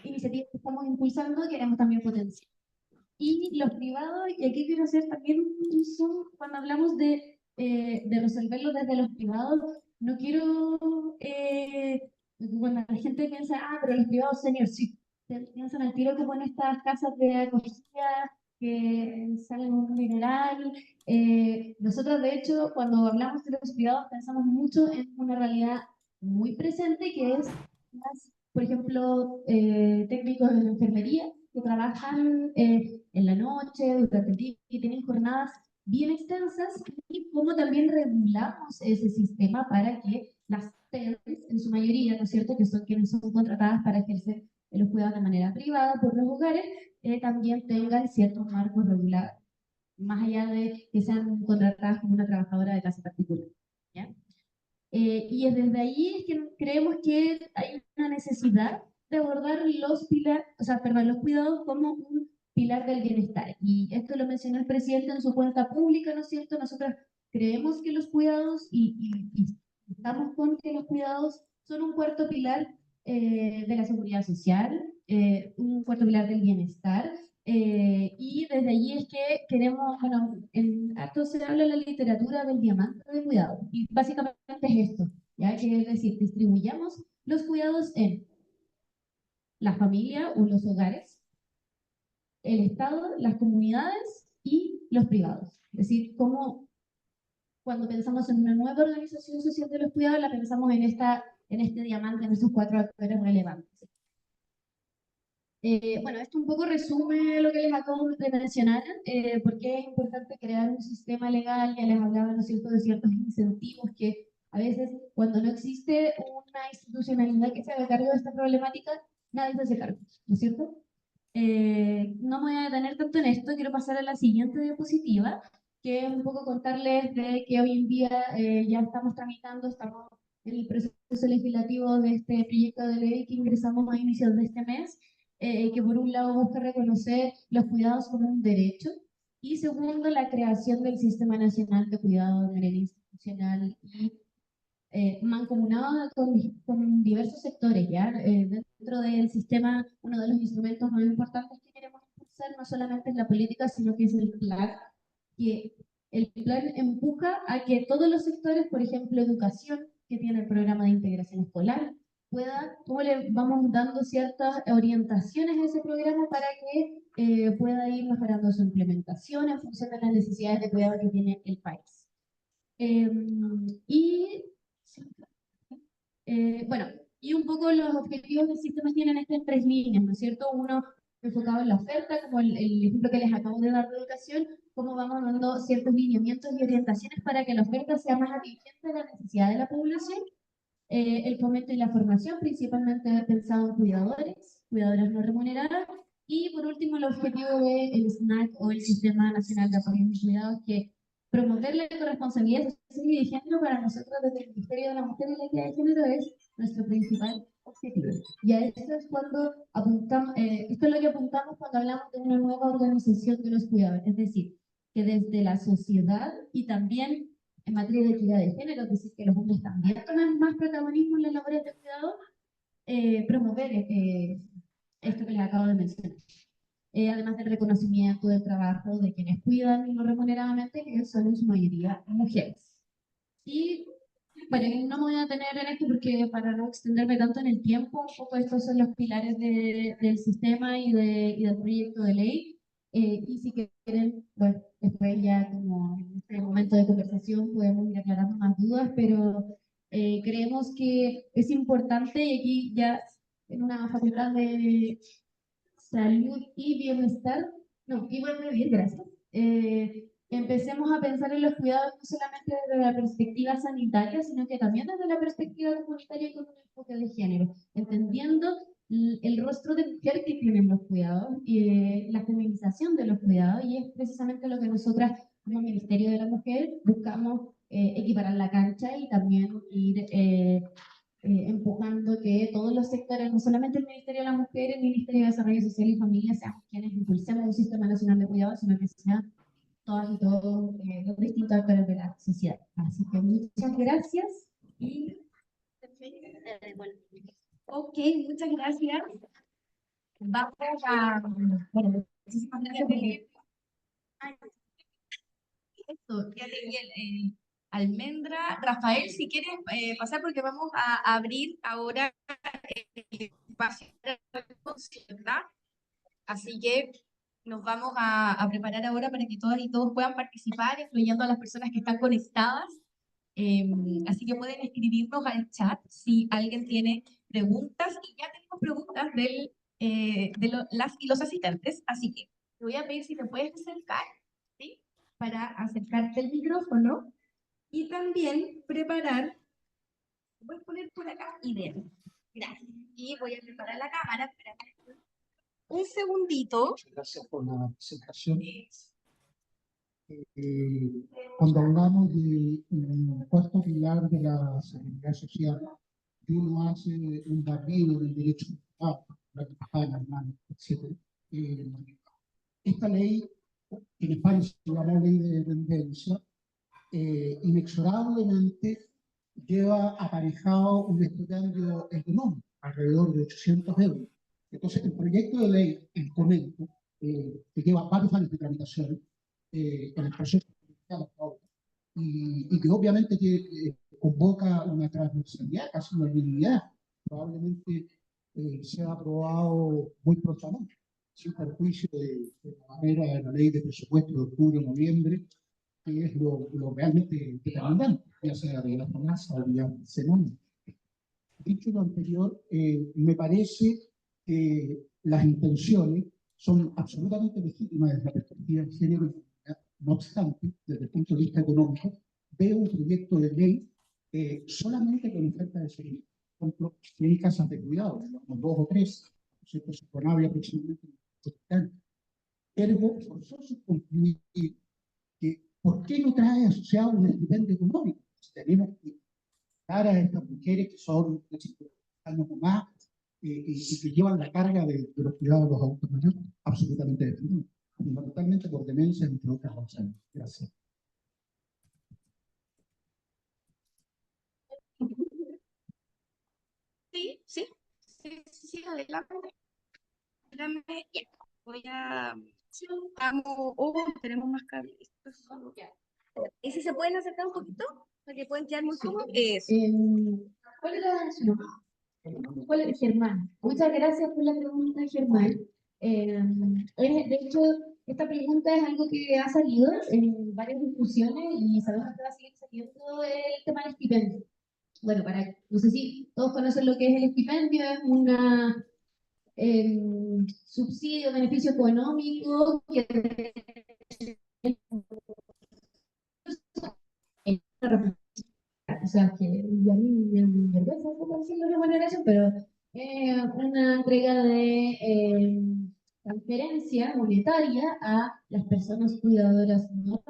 Speaker 4: iniciativas que estamos impulsando queremos también potenciar. Y los privados, y aquí quiero hacer también un zoom cuando hablamos de resolverlo desde los privados, no quiero, cuando la gente piensa, pero los privados senior, sí, piensan al tiro como en estas casas de acogida que salen un mineral. Nosotros, de hecho, cuando hablamos de los privados, pensamos mucho en una realidad muy presente que es, por ejemplo, técnicos de la enfermería que trabajan en la noche, durante el día, y tienen jornadas bien extensas, y cómo también regulamos ese sistema para que las PERS, en su mayoría, ¿no es cierto?, que son quienes son contratadas para ejercer los cuidados de manera privada por los hogares, también tengan ciertos marcos regulados, más allá de que sean contratadas como una trabajadora de casa particular, ¿ya? Y desde ahí es que creemos que hay una necesidad de abordar los cuidados como un pilar del bienestar. Y esto lo mencionó el presidente en su cuenta pública, ¿no es cierto? Nosotros creemos que los cuidados, y estamos con que los cuidados son un cuarto pilar de la seguridad social, un cuarto pilar del bienestar, y desde allí es que queremos, bueno, en harto se habla en la literatura del diamante de cuidado, y básicamente es esto, ¿ya? Que es decir, distribuyamos los cuidados en la familia o los hogares, el Estado, las comunidades y los privados. Es decir, como cuando pensamos en una nueva organización social de los cuidados, la pensamos en este diamante, en esos cuatro actores relevantes. Bueno, esto un poco resume lo que les acabo de mencionar, porque es importante crear un sistema legal. Ya les hablaba, ¿no es cierto?, de ciertos incentivos que a veces, cuando no existe una institucionalidad que se haga cargo de esta problemática, nadie se hace cargo, ¿no es cierto? No me voy a detener tanto en esto, quiero pasar a la siguiente diapositiva, que es un poco contarles de que hoy en día ya estamos tramitando, estamos en el proceso legislativo de este proyecto de ley que ingresamos a inicios de este mes, que por un lado busca reconocer los cuidados como un derecho, y segundo, la creación del Sistema Nacional de Cuidado de manera institucional y mancomunado con diversos sectores, ¿ya? Dentro del sistema, uno de los instrumentos más importantes que queremos impulsar no solamente es la política, sino que es el plan, que el plan empuja a que todos los sectores, por ejemplo, educación, que tiene el programa de integración escolar, cómo le vamos dando ciertas orientaciones a ese programa para que pueda ir mejorando su implementación en función de las necesidades de cuidado que tiene el país. Y bueno, y un poco los objetivos del sistema tienen estas tres líneas, ¿no es cierto? Uno enfocado en la oferta, como el ejemplo que les acabo de dar de educación, cómo vamos dando ciertos lineamientos y orientaciones para que la oferta sea más atingente a la necesidad de la población. El fomento y la formación, principalmente pensado en cuidadoras no remuneradas, y por último el objetivo del SNAC o el Sistema Nacional de Apoyo y Cuidados, que promover la corresponsabilidad social y de género para nosotros desde el Ministerio de la Mujer y la Equidad de Género es nuestro principal objetivo. Y a esto es cuando apuntamos, esto es lo que apuntamos cuando hablamos de una nueva organización de los cuidados, es decir, que desde la sociedad y también en materia de equidad de género, es decir, que los hombres también toman más protagonismo en las labores de cuidado, promover esto que les acabo de mencionar. Además del reconocimiento del trabajo de quienes cuidan no remuneradamente, que son en su mayoría mujeres. Y bueno, no me voy a detener en esto porque para no extenderme tanto en el tiempo, un poco estos son los pilares del sistema y del proyecto de ley. Y si quieren, bueno, después ya como en este momento de conversación podemos ir aclarando más dudas, pero creemos que es importante, y aquí ya en una facultad de salud y bienestar, no, y buen vivir, gracias. Empecemos a pensar en los cuidados no solamente desde la perspectiva sanitaria, sino que también desde la perspectiva comunitaria con un enfoque de género, entendiendo el rostro de mujer que tienen los cuidados y la feminización de los cuidados, y es precisamente lo que nosotras como Ministerio de la Mujer buscamos equiparar la cancha y también ir empujando que todos los sectores, no solamente el Ministerio de la Mujer, el Ministerio de Desarrollo Social y Familia, seamos quienes impulsemos un sistema nacional de cuidado, sino que sean todas y todos los distintos actores de la sociedad. Así que muchas gracias y...
Speaker 3: Bueno,
Speaker 1: Ok, muchas gracias. Vamos a... Bueno, muchísimas gracias. Esto, ya leí Almendra. Rafael, si quieres pasar, porque vamos a abrir ahora el espacio para la discusión, ¿verdad? Así que nos vamos a preparar ahora para que todas y todos puedan participar, incluyendo a las personas que están conectadas. Así que pueden escribirnos al chat si alguien tiene preguntas, y ya tenemos preguntas las y los asistentes, así que te voy a pedir si te puedes acercar, ¿sí? Para acercarte el micrófono y también preparar, voy a poner por acá idea. Gracias. Y voy a preparar la cámara, espérame un segundito.
Speaker 5: Gracias por la presentación. Cuando hablamos de un cuarto pilar de la seguridad social, uno hace un barrido del derecho a la campana, etc. Esta ley, que en España se llama ley de dependencia, inexorablemente lleva aparejado un estipendio económico, alrededor de 800 euros. Entonces, el proyecto de ley, el comento, que lleva varios años de tramitación en el proceso judicial hasta ahora, y que obviamente convoca una transversalidad, casi una unanimidad, probablemente sea aprobado muy prontamente, sin perjuicio de la manera de la ley de presupuesto de octubre o noviembre, que es lo realmente determinante, ya sea de la FONASA o de la CENON. Dicho lo anterior, me parece que las intenciones son absolutamente legítimas desde la perspectiva de género. No obstante, desde el punto de vista económico, veo un proyecto de ley solamente con oferta de servicio. Por ejemplo, si hay casas de cuidado, digamos, 2 o 3, ¿cierto? Se pone aproximadamente ergo forzoso concluir que ¿por qué no trae asociado un estipendio económico? Si tenemos que dar a estas mujeres que son de 50 años o más y que llevan la carga de los cuidados de los adultos mayores, absolutamente defendido, fundamentalmente por demencia, entre otras razones. Gracias.
Speaker 1: Sí, adelante. Espérame, ya. Voy a... tenemos más cables.
Speaker 3: ¿y si se pueden acercar un poquito? Para que puedan quedar muy cómodos.
Speaker 4: ¿Cuál era su nombre? ¿Cuál es Germán? Muchas gracias por la pregunta, Germán. De hecho, esta pregunta es algo que ha salido en varias discusiones y sabemos que va a seguir saliendo el tema del estipendio. Bueno, no sé si todos conocen lo que es el estipendio, es una subsidio, beneficio económico que o sea, que a mí me vergüenza un poco decirlo de manera eso, pero una entrega de transferencia monetaria a las personas cuidadoras, ¿no?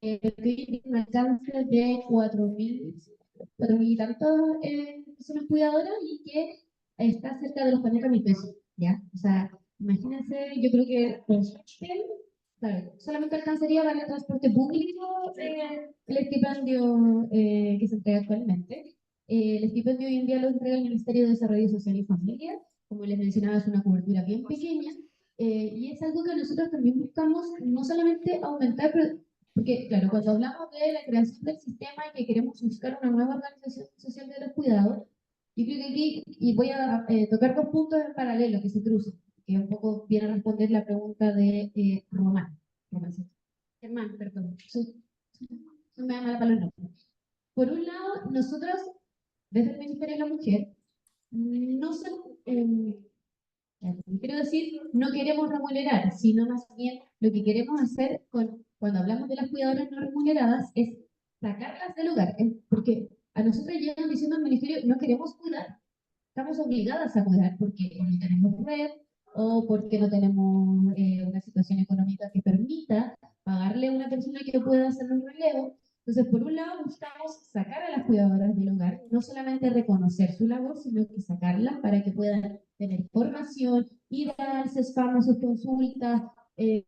Speaker 4: Que tiene un alcance de 4.000 y tantas personas cuidadoras y que está cerca de los 40.000 pesos, ¿ya? O sea, imagínense, yo creo que pues, claro, solamente alcanzaría para el transporte público el estipendio que se entrega actualmente. El estipendio hoy en día lo entrega el Ministerio de Desarrollo Social y Familia. Como les mencionaba, es una cobertura bien pequeña. Y es algo que nosotros también buscamos no solamente aumentar, porque claro, cuando hablamos de la creación del sistema y que queremos buscar una nueva organización social de los cuidados, yo creo que aquí, y voy a tocar 2 puntos en paralelo que se cruzan, que un poco viene a responder la pregunta de Román. Germán, perdón. No me da mala palabra. Por un lado, nosotros, desde el Ministerio de la Mujer, quiero decir, no queremos remunerar, sino más bien lo que queremos hacer cuando hablamos de las cuidadoras no remuneradas es sacarlas del hogar, porque a nosotros llegan diciendo al ministerio, no queremos cuidar, estamos obligadas a cuidar porque o no tenemos red o porque no tenemos una situación económica que permita pagarle a una persona que pueda hacer un relevo. Entonces, por un lado, buscamos sacar a las cuidadoras del hogar, no solamente reconocer su labor, sino que sacarlas para que puedan tener formación, ir a CESFAM a sus consultas e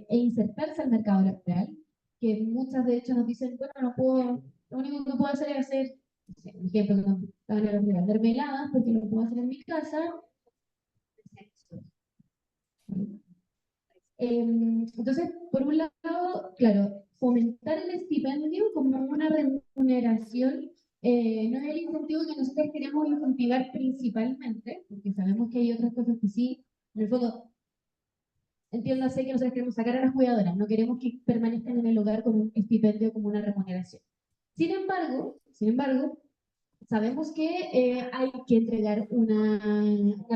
Speaker 4: insertarse al mercado laboral, que muchas de hecho nos dicen, bueno, no puedo, lo único que puedo hacer es hacer, no sé, por ejemplo, que van a vender heladas porque lo puedo hacer en mi casa. Entonces, por un lado, claro, fomentar el estipendio como una remuneración no es el incentivo que nosotros queremos incentivar principalmente, porque sabemos que hay otras cosas que sí, en el fondo, entiéndase que nosotros queremos sacar a las cuidadoras, no queremos que permanezcan en el hogar con un estipendio como una remuneración. Sin embargo, sabemos que hay que entregar una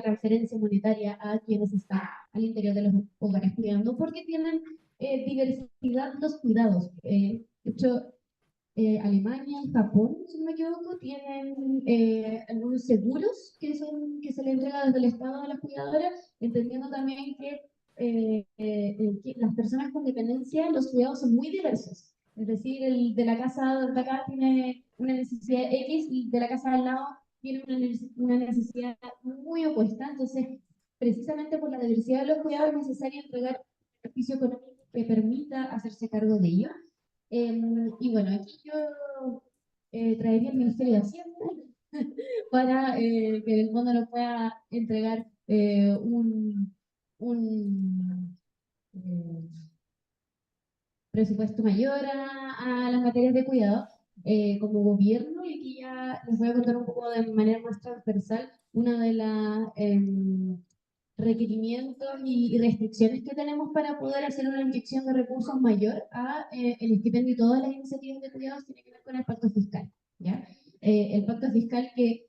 Speaker 4: transferencia monetaria a quienes están al interior de los hogares cuidando porque tienen diversidad los cuidados. De hecho, Alemania y Japón, si no me equivoco, tienen algunos seguros que se le entrega desde el Estado a las cuidadoras, entendiendo también que las personas con dependencia, los cuidados son muy diversos. Es decir, el de la casa de acá tiene una necesidad X y de la casa al lado tiene una necesidad muy opuesta. Entonces, precisamente por la diversidad de los cuidados es necesario entregar un servicio económico que permita hacerse cargo de ello. Y bueno, aquí yo traería el Ministerio de Hacienda para que el fondo nos pueda entregar un presupuesto mayor a las materias de cuidado como gobierno. Y aquí ya les voy a contar un poco de manera más transversal una de las requerimientos y restricciones que tenemos para poder hacer una inyección de recursos mayor a el estipendio y todas las iniciativas de cuidados tiene que ver con el pacto fiscal, ¿ya? El pacto fiscal que,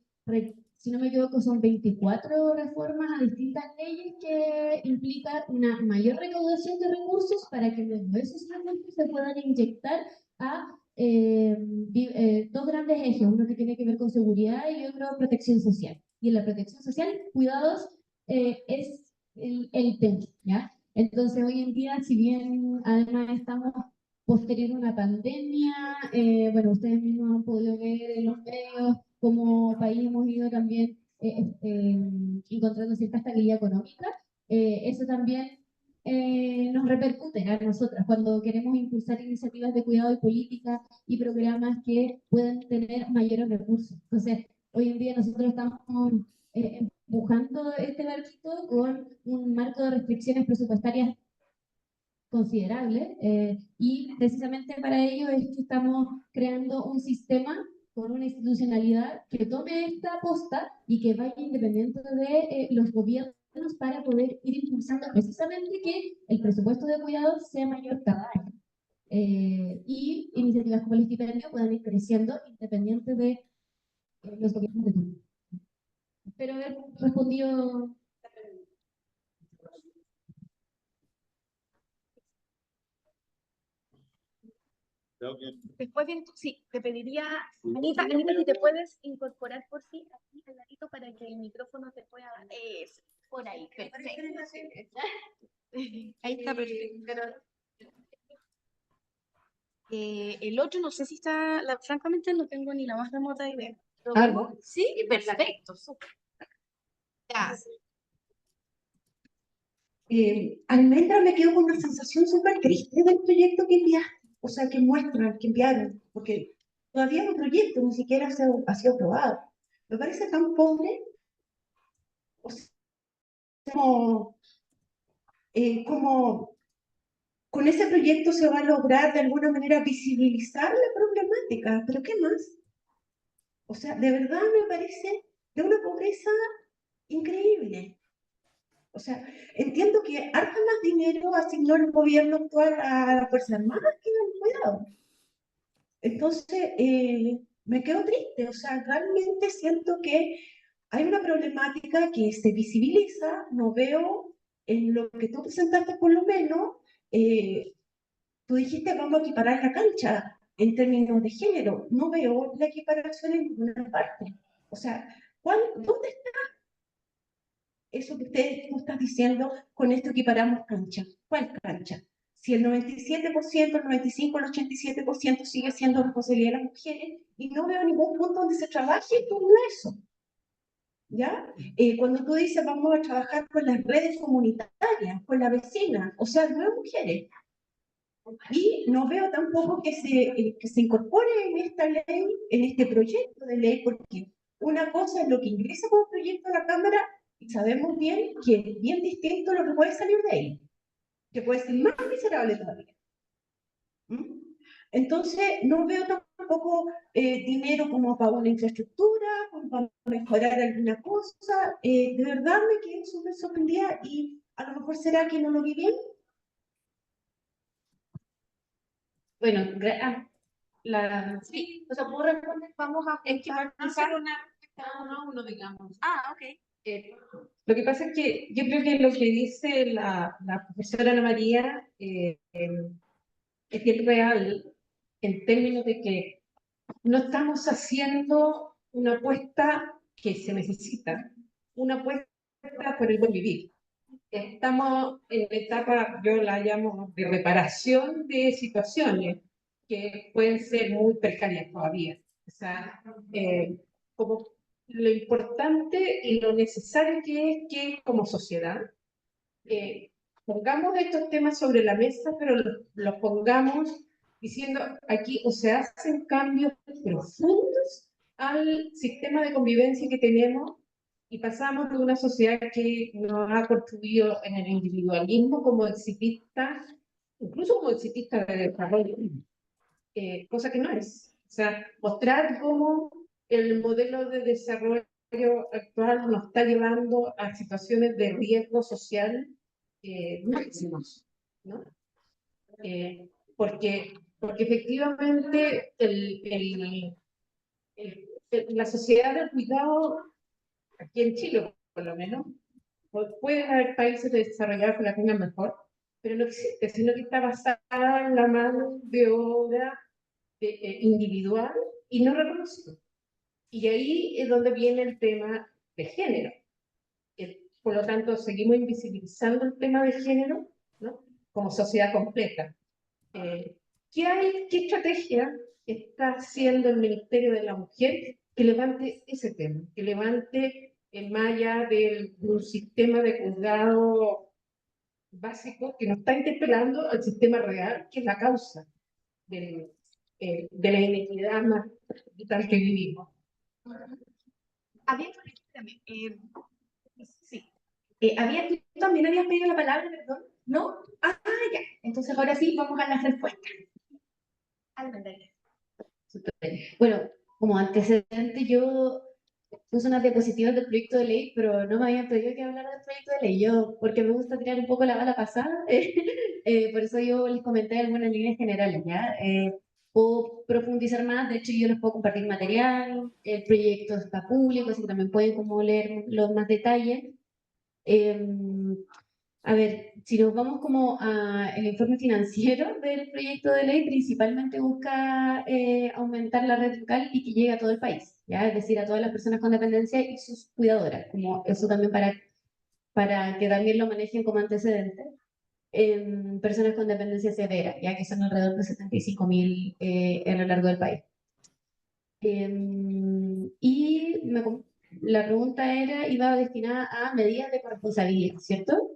Speaker 4: si no me equivoco, son 24 reformas a distintas leyes que implica una mayor recaudación de recursos para que luego esos recursos se puedan inyectar a dos grandes ejes, uno que tiene que ver con seguridad y otro protección social. Y en la protección social, cuidados es el tema, ¿ya? Entonces, hoy en día, si bien además estamos posterior a una pandemia, bueno, ustedes mismos han podido ver en los medios como país hemos ido también encontrando cierta estabilidad económica, eso también nos repercute a nosotras cuando queremos impulsar iniciativas de cuidado y políticas y programas que puedan tener mayores recursos. Entonces, hoy en día nosotros estamos empujando este barquito con un marco de restricciones presupuestarias considerable y precisamente para ello es que estamos creando un sistema con una institucionalidad que tome esta posta y que vaya independiente de los gobiernos para poder ir impulsando precisamente que el presupuesto de cuidados sea mayor cada año. Y iniciativas como el estipendio puedan ir creciendo independiente de los gobiernos de turno. Espero haber respondido.
Speaker 3: Después bien, sí, te pediría, Anita, si te puedes incorporar por sí aquí al ladito para que el micrófono te pueda dar. Eso, por ahí, perfecto. Ahí está perfecto. El otro no sé si está, francamente no tengo ni la más remota idea.
Speaker 6: ¿Algo?
Speaker 3: Sí, perfecto, súper. Gracias.
Speaker 6: Almendra, me quedo con una sensación súper triste del proyecto que enviaste, o sea, que muestran, que enviaron, porque todavía es un proyecto, ni siquiera ha sido aprobado. Me parece tan pobre, o sea, como con ese proyecto se va a lograr de alguna manera visibilizar la problemática, pero ¿qué más? O sea, de verdad me parece de una pobreza increíble. O sea, entiendo que harta más dinero asignó el gobierno actual a las Fuerzas Armadas que al cuidado. Entonces, me quedo triste. O sea, realmente siento que hay una problemática que se visibiliza, no veo en lo que tú presentaste por lo menos, tú dijiste vamos a equiparar la cancha en términos de género, no veo la equiparación en ninguna parte. O sea, ¿dónde está eso que tú estás diciendo, con esto equiparamos cancha? ¿Cuál cancha? Si el 97%, el 95%, el 87% sigue siendo responsabilidad de las mujeres, y no veo ningún punto donde se trabaje todo eso. ¿Ya? Cuando tú dices vamos a trabajar con las redes comunitarias, con la vecina, o sea, no mujeres. Y no veo tampoco que se incorpore en esta ley, en este proyecto de ley, porque una cosa es lo que ingresa como proyecto a la Cámara y sabemos bien que es bien distinto lo que puede salir de ahí, que puede ser más miserable todavía. ¿Mm? Entonces, no veo tampoco dinero como para una infraestructura, como para mejorar alguna cosa. De verdad me quedé súper sorprendida y a lo mejor será que no lo vi bien.
Speaker 4: Bueno, sí, o sea, puedo responder, vamos a
Speaker 7: hacer una uno a uno, digamos.
Speaker 3: Ah, ok.
Speaker 7: Lo que pasa es que yo creo que lo que dice la profesora Ana María es bien real en términos de que no estamos haciendo una apuesta que se necesita, una apuesta por el buen vivir. Estamos en la etapa, yo la llamo de reparación de situaciones que pueden ser muy precarias todavía. O sea, como lo importante y lo necesario que es que como sociedad pongamos estos temas sobre la mesa, pero los pongamos diciendo aquí o se hacen cambios profundos al sistema de convivencia que tenemos y pasamos de una sociedad que nos ha construido en el individualismo como exitista, incluso como exitista de desarrollo, cosa que no es. O sea, mostrar cómo el modelo de desarrollo actual nos está llevando a situaciones de riesgo social máximos, ¿no? Porque efectivamente la sociedad del cuidado, aquí en Chile por lo menos, pueden haber países desarrollados que la tengan mejor, pero no existe, sino que está basada en la mano de obra individual y no reconocido. Y ahí es donde viene el tema de género. Por lo tanto, seguimos invisibilizando el tema de género, ¿no? Como sociedad completa. ¿Qué estrategia está haciendo el Ministerio de la Mujer que levante ese tema? Que levante el malla de un sistema de cuidado básico que nos está interpelando al sistema real, que es la causa de la inequidad más vital que vivimos.
Speaker 1: Sí. ¿Tú también habías pedido la palabra, perdón? ¿No? Ah, ya. Entonces ahora sí, vamos a las respuestas.
Speaker 4: Bueno, como antecedente yo puse unas diapositivas del proyecto de ley, pero no me habían pedido que hablara del proyecto de ley. Yo, porque me gusta tirar un poco la bala pasada, por eso yo les comenté algunas líneas generales, ¿ya? Puedo profundizar más, de hecho yo les puedo compartir material, el proyecto está público, así que también pueden como leer los más detalles. A ver, si nos vamos como al informe financiero del proyecto de ley, principalmente busca aumentar la red local y que llegue a todo el país, ¿ya? Es decir, a todas las personas con dependencia y sus cuidadoras, como eso también para que también lo manejen como antecedente. Personas con dependencia severa, ya que son alrededor de 75.000 a lo largo del país. La pregunta iba destinada a medidas de corresponsabilidad, ¿cierto?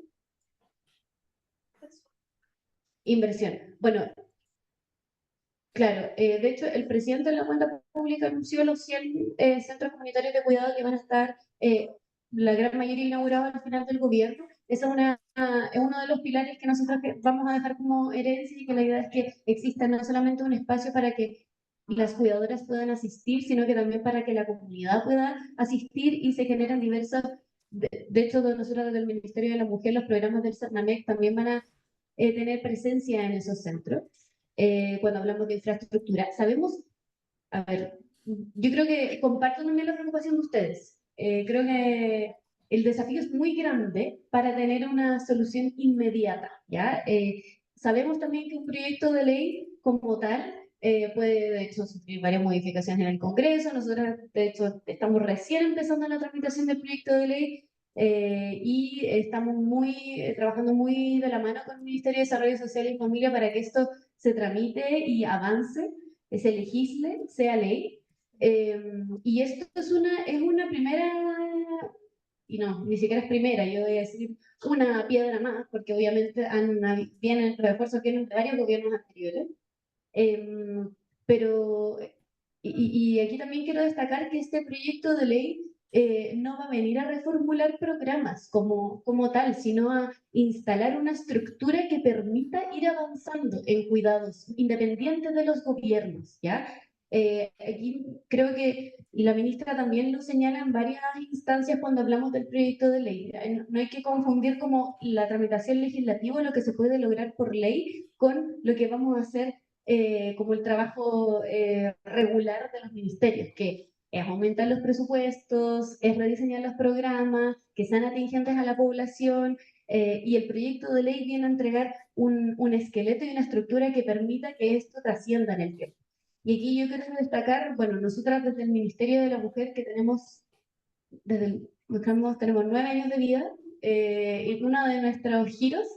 Speaker 4: Inversión. Bueno, claro, de hecho, el presidente de la cuenta pública anunció los 100 centros comunitarios de cuidado que van a estar, la gran mayoría inaugurados al final del gobierno. Esa es uno de los pilares que nosotros vamos a dejar como herencia y que la idea es que exista no solamente un espacio para que las cuidadoras puedan asistir, sino que también para que la comunidad pueda asistir y se generan diversas. De hecho, nosotros desde el Ministerio de la Mujer, los programas del CERNAMEC también van a tener presencia en esos centros. Cuando hablamos de infraestructura, sabemos, a ver, yo creo que comparto también la preocupación de ustedes. creo que el desafío es muy grande para tener una solución inmediata, ¿ya? Sabemos también que un proyecto de ley como tal puede, de hecho, sufrir varias modificaciones en el Congreso. Nosotros, de hecho, estamos recién empezando la tramitación del proyecto de ley y estamos trabajando muy de la mano con el Ministerio de Desarrollo Social y Familia para que esto se tramite y avance, se legisle, sea ley. Y esto es una primera, y no, ni siquiera es primera, yo voy a decir una piedra más, porque obviamente vienen, los esfuerzos vienen de varios gobiernos anteriores. Em, pero, y aquí también quiero destacar que este proyecto de ley no va a venir a reformular programas como tal, sino a instalar una estructura que permita ir avanzando en cuidados independientes de los gobiernos, ¿ya? Aquí creo que, y la ministra también lo señala en varias instancias cuando hablamos del proyecto de ley, no hay que confundir como la tramitación legislativa, lo que se puede lograr por ley, con lo que vamos a hacer como el trabajo regular de los ministerios, que es aumentar los presupuestos, es rediseñar los programas, que sean atingentes a la población, y el proyecto de ley viene a entregar un esqueleto y una estructura que permita que esto trascienda en el tiempo. Y aquí yo quiero destacar, bueno, nosotras desde el Ministerio de la Mujer, que tenemos, tenemos 9 años de vida, y uno de nuestros giros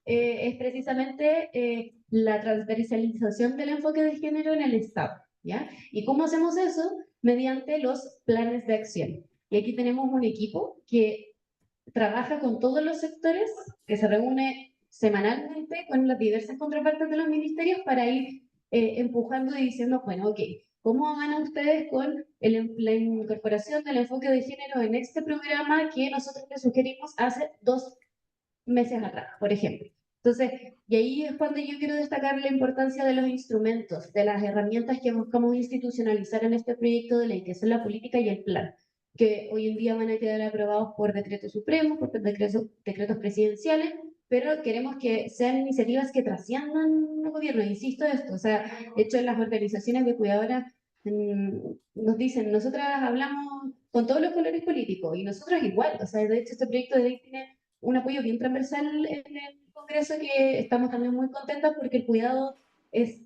Speaker 4: es precisamente la transversalización del enfoque de género en el Estado, ¿ya? ¿Y cómo hacemos eso? Mediante los planes de acción. Y aquí tenemos un equipo que trabaja con todos los sectores, que se reúne semanalmente con las diversas contrapartes de los ministerios para ir empujando y diciendo, bueno, ok, ¿cómo van ustedes con la incorporación del enfoque de género en este programa que nosotros les sugerimos hace 2 meses atrás, por ejemplo? Entonces, y ahí es cuando yo quiero destacar la importancia de los instrumentos, de las herramientas que buscamos institucionalizar en este proyecto de ley, que son la política y el plan, que hoy en día van a quedar aprobados por decreto supremo, por decretos presidenciales, pero queremos que sean iniciativas que trasciendan el gobierno. Insisto esto, o sea, de hecho las organizaciones de cuidadoras nos dicen, nosotras hablamos con todos los colores políticos y nosotros igual, o sea, de hecho este proyecto de ley tiene un apoyo bien transversal en el Congreso, que estamos también muy contentas porque el cuidado es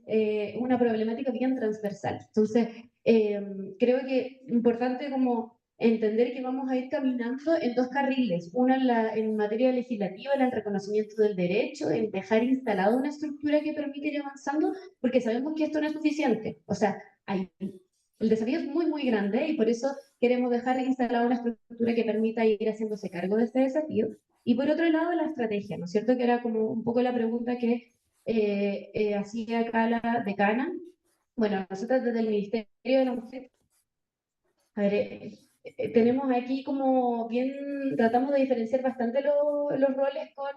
Speaker 4: una problemática bien transversal. Entonces, creo que es importante como entender que vamos a ir caminando en 2 carriles, uno en materia legislativa, en el reconocimiento del derecho, en dejar instalada una estructura que permite ir avanzando, porque sabemos que esto no es suficiente. O sea, el desafío es muy, muy grande y por eso queremos dejar instalada una estructura que permita ir haciéndose cargo de este desafío. Y por otro lado, la estrategia, ¿no es cierto? Que era como un poco la pregunta que hacía acá la decana. Bueno, nosotros desde el Ministerio de la Mujer, a ver, tenemos aquí como bien, tratamos de diferenciar bastante los roles con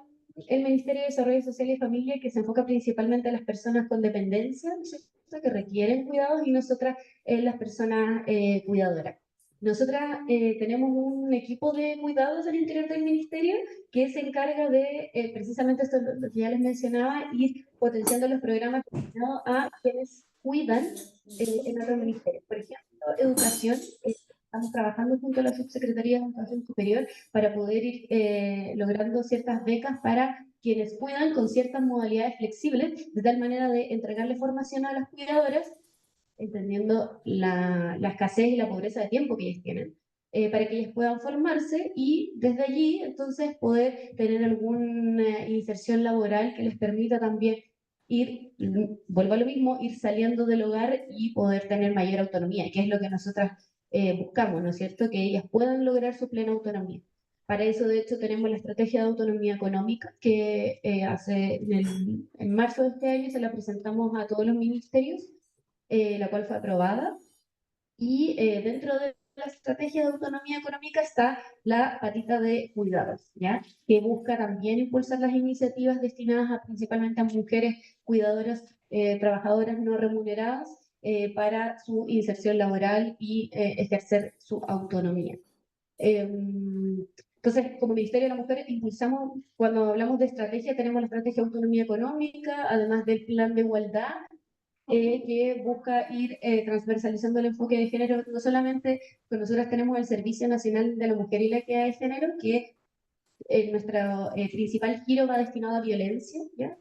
Speaker 4: el Ministerio de Desarrollo Social y Familia, que se enfoca principalmente a las personas con dependencia, ¿no es cierto?, que requieren cuidados, y nosotras las personas cuidadoras. Nosotras tenemos un equipo de cuidados al interior del ministerio que se encarga de, precisamente esto lo que ya les mencionaba, ir potenciando los programas destinados a quienes cuidan en otros ministerios. Por ejemplo, educación, estamos trabajando junto a la Subsecretaría de Educación Superior para poder ir logrando ciertas becas para quienes cuidan con ciertas modalidades flexibles, de tal manera de entregarle formación a las cuidadoras, entendiendo la escasez y la pobreza de tiempo que ellos tienen, para que ellos puedan formarse y desde allí entonces poder tener alguna inserción laboral que les permita también ir, vuelvo a lo mismo, ir saliendo del hogar y poder tener mayor autonomía, que es lo que nosotras buscamos, ¿no es cierto? Que ellas puedan lograr su plena autonomía. Para eso, de hecho, tenemos la estrategia de autonomía económica que en marzo de este año se la presentamos a todos los ministerios, la cual fue aprobada. Y dentro de la estrategia de autonomía económica está la patita de cuidados, ¿ya? Que busca también impulsar las iniciativas destinadas principalmente a mujeres cuidadoras, trabajadoras no remuneradas, para su inserción laboral y ejercer su autonomía. Entonces, como Ministerio de la Mujer, impulsamos, cuando hablamos de estrategia, tenemos la estrategia de autonomía económica, además del plan de igualdad, que busca ir transversalizando el enfoque de género. No solamente, pues nosotros tenemos el Servicio Nacional de la Mujer y la Equidad de Género, que nuestro principal giro va destinado a violencia, ¿ya?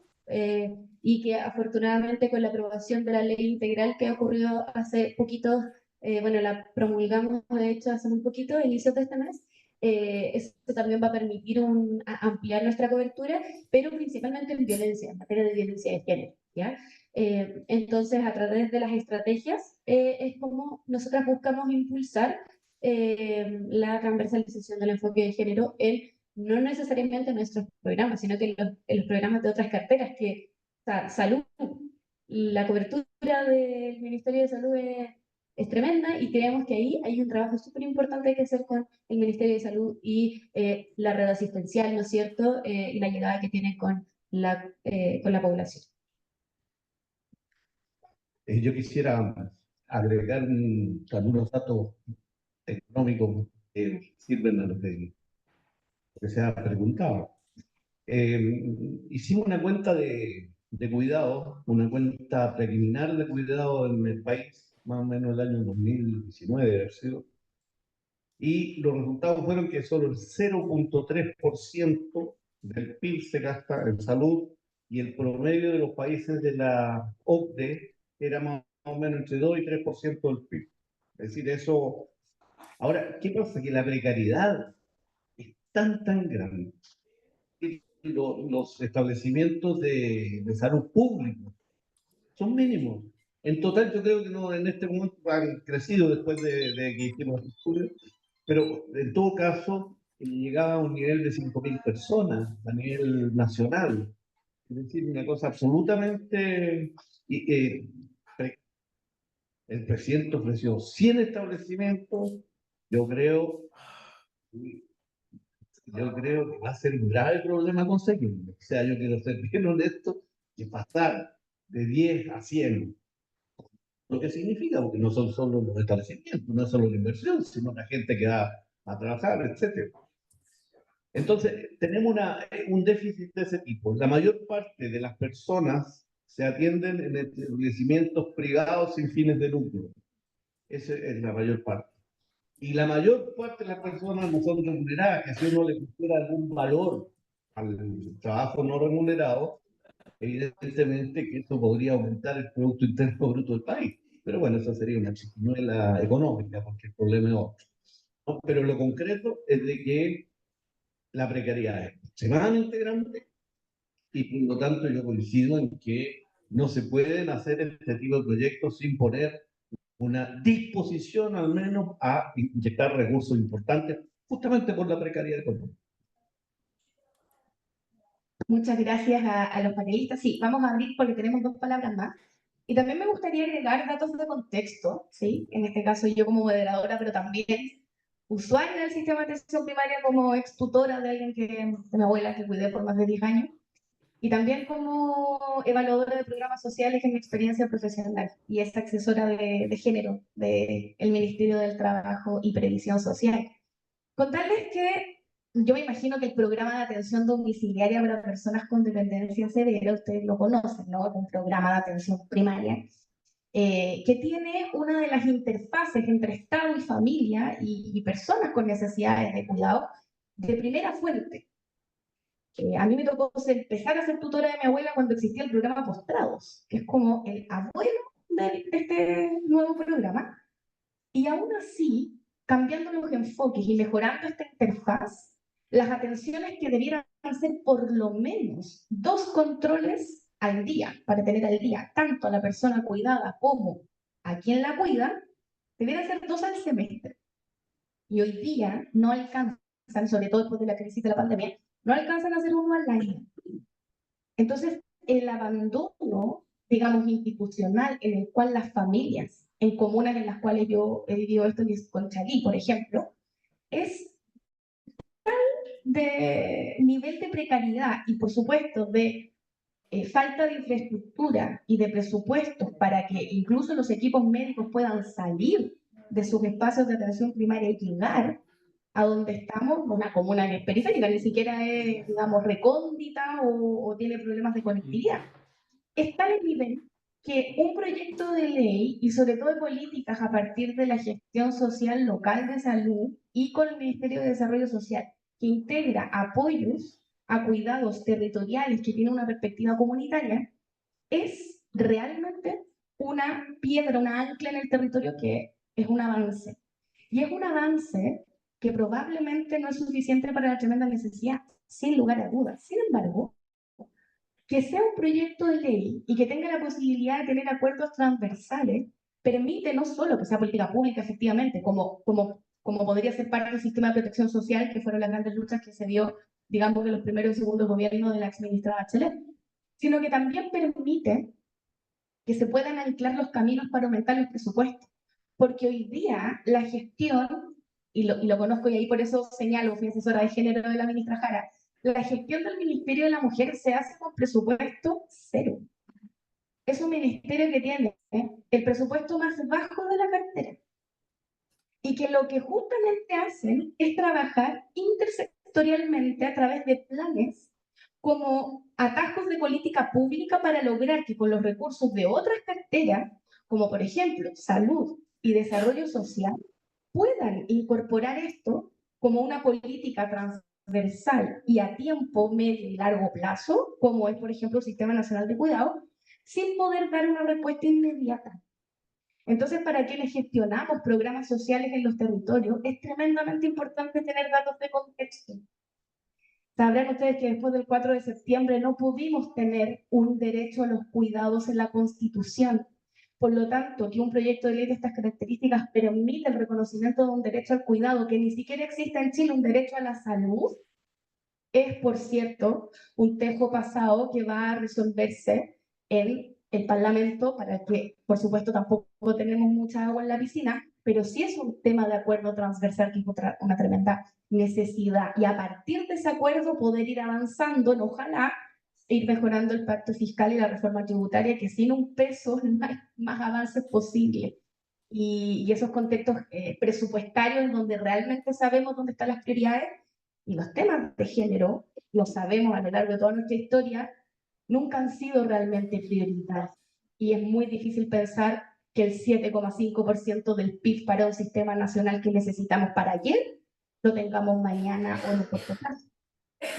Speaker 4: Y que afortunadamente con la aprobación de la ley integral que ha ocurrido hace poquito, bueno, la promulgamos de hecho hace muy poquito, a inicios de este mes, eso también va a permitir ampliar nuestra cobertura, pero principalmente en violencia, en materia de violencia de género, ¿ya? Entonces, a través de las estrategias, es como nosotras buscamos impulsar la transversalización del enfoque de género en no necesariamente en nuestros programas, sino que en los programas de otras carteras, que salud, la cobertura del Ministerio de Salud es tremenda y creemos que ahí hay un trabajo súper importante que hacer con el Ministerio de Salud y la red asistencial, ¿no es cierto? Y la llegada que tiene con la población.
Speaker 2: Yo quisiera agregar algunos datos económicos que sirven a lo que se ha preguntado. Hicimos una cuenta de cuidado, una cuenta preliminar de cuidado en el país, más o menos el año 2019, debe haber sido, y los resultados fueron que solo el 0,3% del PIB se gasta en salud y el promedio de los países de la OCDE era más o menos entre 2 y 3% del PIB. Es decir, eso... Ahora, ¿qué pasa? Que la precariedad es tan grande que los establecimientos de salud pública son mínimos. En total, yo creo que no, en este momento han crecido después de que hicimos el estudio, pero en todo caso llegaba a un nivel de 5.000 personas a nivel nacional. Es decir, una cosa absolutamente... el presidente ofreció 100 establecimientos, yo creo, yo creo que va a ser un grave problema conseguirlo. O sea, yo quiero ser bien honesto, que pasar de 10 a 100, lo que significa, porque no son solo los establecimientos, no es solo la inversión, sino la gente que va a trabajar, etc. Entonces, tenemos un déficit de ese tipo. La mayor parte de las personas se atienden en establecimientos privados sin fines de lucro. Esa es la mayor parte. Y la mayor parte de las personas no son remuneradas, que si uno le pusiera algún valor al trabajo no remunerado, evidentemente que eso podría aumentar el Producto Interno Bruto del país. Pero bueno, eso sería una chiquiñuela económica, porque el problema es otro, ¿no? Pero lo concreto es de que la precariedad es extremadamente grande y por lo tanto yo coincido en que no se pueden hacer este tipo de proyectos sin poner una disposición al menos a inyectar recursos importantes, justamente por la precariedad económica.
Speaker 1: Muchas gracias a los panelistas. Sí, vamos a abrir porque tenemos 2 palabras más. Y también me gustaría agregar datos de contexto, ¿sí? En este caso yo como moderadora, pero también usuaria del sistema de atención primaria como ex tutora de alguien de mi abuela que cuidé por más de 10 años. Y también como evaluadora de programas sociales en mi experiencia profesional y es asesora de género del Ministerio del Trabajo y Previsión Social. Contarles que yo me imagino que el programa de atención domiciliaria para personas con dependencia severa, ustedes lo conocen, ¿no? Es un programa de atención primaria que tiene una de las interfaces entre Estado y familia y personas con necesidades de cuidado de primera fuente. A mí me tocó empezar a ser tutora de mi abuela cuando existía el programa Postrados, que es como el abuelo de este nuevo programa. Y aún así, cambiando los enfoques y mejorando esta interfaz, las atenciones que debieran ser por lo menos 2 controles al día, para tener al día tanto a la persona cuidada como a quien la cuida, debieran ser 2 al semestre. Y hoy día no alcanzan, sobre todo después de la crisis de la pandemia, no alcanzan a hacer 1 al año. Entonces, el abandono, digamos, institucional en el cual las familias, en comunas en las cuales yo he vivido esto, en Conchalí, por ejemplo, es de nivel de precariedad y, por supuesto, de falta de infraestructura y de presupuestos para que incluso los equipos médicos puedan salir de sus espacios de atención primaria y llegar a donde estamos, una comuna que es periférica, ni siquiera es, digamos, recóndita o tiene problemas de conectividad. Es tal el nivel que un proyecto de ley y sobre todo de políticas a partir de la gestión social local de salud y con el Ministerio de Desarrollo Social, que integra apoyos a cuidados territoriales que tienen una perspectiva comunitaria, es realmente una piedra, una ancla en el territorio que es un avance. Y es un avance que probablemente no es suficiente para la tremenda necesidad, sin lugar a dudas. Sin embargo, que sea un proyecto de ley y que tenga la posibilidad de tener acuerdos transversales, permite no solo que sea política pública, efectivamente, como podría ser parte del sistema de protección social, que fueron las grandes luchas que se dio, digamos, de los primeros y segundos gobiernos de la exministra Bachelet, sino que también permite que se puedan anclar los caminos para aumentar el presupuesto. Porque hoy día la gestión, y lo conozco y ahí por eso señalo, fui asesora de género de la ministra Jara, la gestión del Ministerio de la Mujer se hace con presupuesto cero. Es un ministerio que tiene el presupuesto más bajo de la cartera y que lo que justamente hacen es trabajar intersectorialmente a través de planes como atajos de política pública para lograr que con los recursos de otras carteras, como por ejemplo salud y desarrollo social, puedan incorporar esto como una política transversal y a tiempo medio y largo plazo, como es por ejemplo el Sistema Nacional de Cuidado, sin poder dar una respuesta inmediata. Entonces, para quienes gestionamos programas sociales en los territorios, es tremendamente importante tener datos de contexto. Sabrán ustedes que después del 4 de septiembre no pudimos tener un derecho a los cuidados en la Constitución. Por lo tanto, que un proyecto de ley de estas características permite el reconocimiento de un derecho al cuidado, que ni siquiera existe en Chile un derecho a la salud, es, por cierto, un tejo pasado que va a resolverse en el Parlamento, para el que, por supuesto, tampoco tenemos mucha agua en la piscina, pero sí es un tema de acuerdo transversal que es una tremenda necesidad. Y a partir de ese acuerdo poder ir avanzando, en, ojalá, ir mejorando el pacto fiscal y la reforma tributaria, que sin un peso no hay más avances posibles. Y esos contextos presupuestarios donde realmente sabemos dónde están las prioridades y los temas de género, lo sabemos a lo largo de toda nuestra historia, nunca han sido realmente prioritarios. Y es muy difícil pensar que el 7,5% del PIB para un sistema nacional que necesitamos para ayer, lo tengamos mañana o en el corto plazo.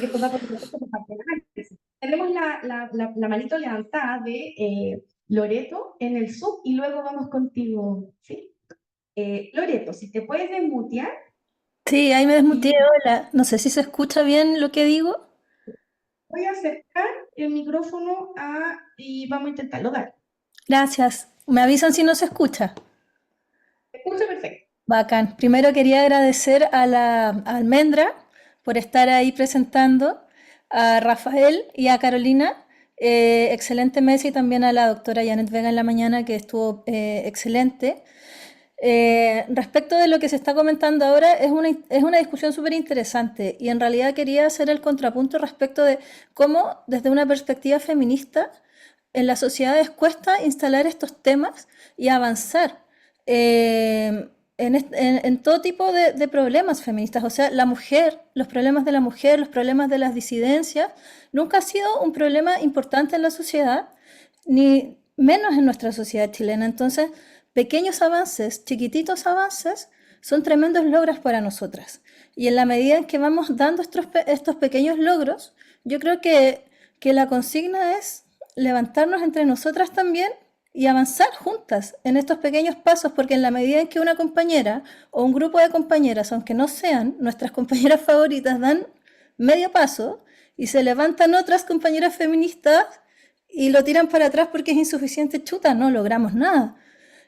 Speaker 1: Y esto va por supuesto por parte de la análisis. Tenemos la manito levantada de Loreto en el sub y luego vamos contigo, ¿sí? Loreto, si te puedes desmutear.
Speaker 8: Sí, ahí me desmuteé,
Speaker 1: Y
Speaker 8: hola. No sé si se escucha bien lo que digo.
Speaker 1: voy a acercar el micrófono y vamos a intentarlo, dale.
Speaker 8: Gracias. Me avisan si no se escucha.
Speaker 1: Se escucha perfecto.
Speaker 8: Bacán. Primero quería agradecer a la Almendra por estar ahí presentando, a Rafael y a Carolina. Excelente mesa y también a la doctora Janet Vega en la mañana, que estuvo excelente. Respecto de lo que se está comentando ahora, es una discusión súper interesante y en realidad quería hacer el contrapunto respecto de cómo desde una perspectiva feminista en las sociedades cuesta instalar estos temas y avanzar en todo tipo de problemas feministas. O sea, la mujer, los problemas de la mujer, los problemas de las disidencias, nunca ha sido un problema importante en la sociedad, ni menos en nuestra sociedad chilena. Entonces, pequeños avances, chiquititos avances, son tremendos logros para nosotras. Y en la medida en que vamos dando estos pequeños logros, yo creo que la consigna es levantarnos entre nosotras también y avanzar juntas en estos pequeños pasos, porque en la medida en que una compañera o un grupo de compañeras, aunque no sean nuestras compañeras favoritas, dan medio paso y se levantan otras compañeras feministas y lo tiran para atrás porque es insuficiente, chuta, no logramos nada.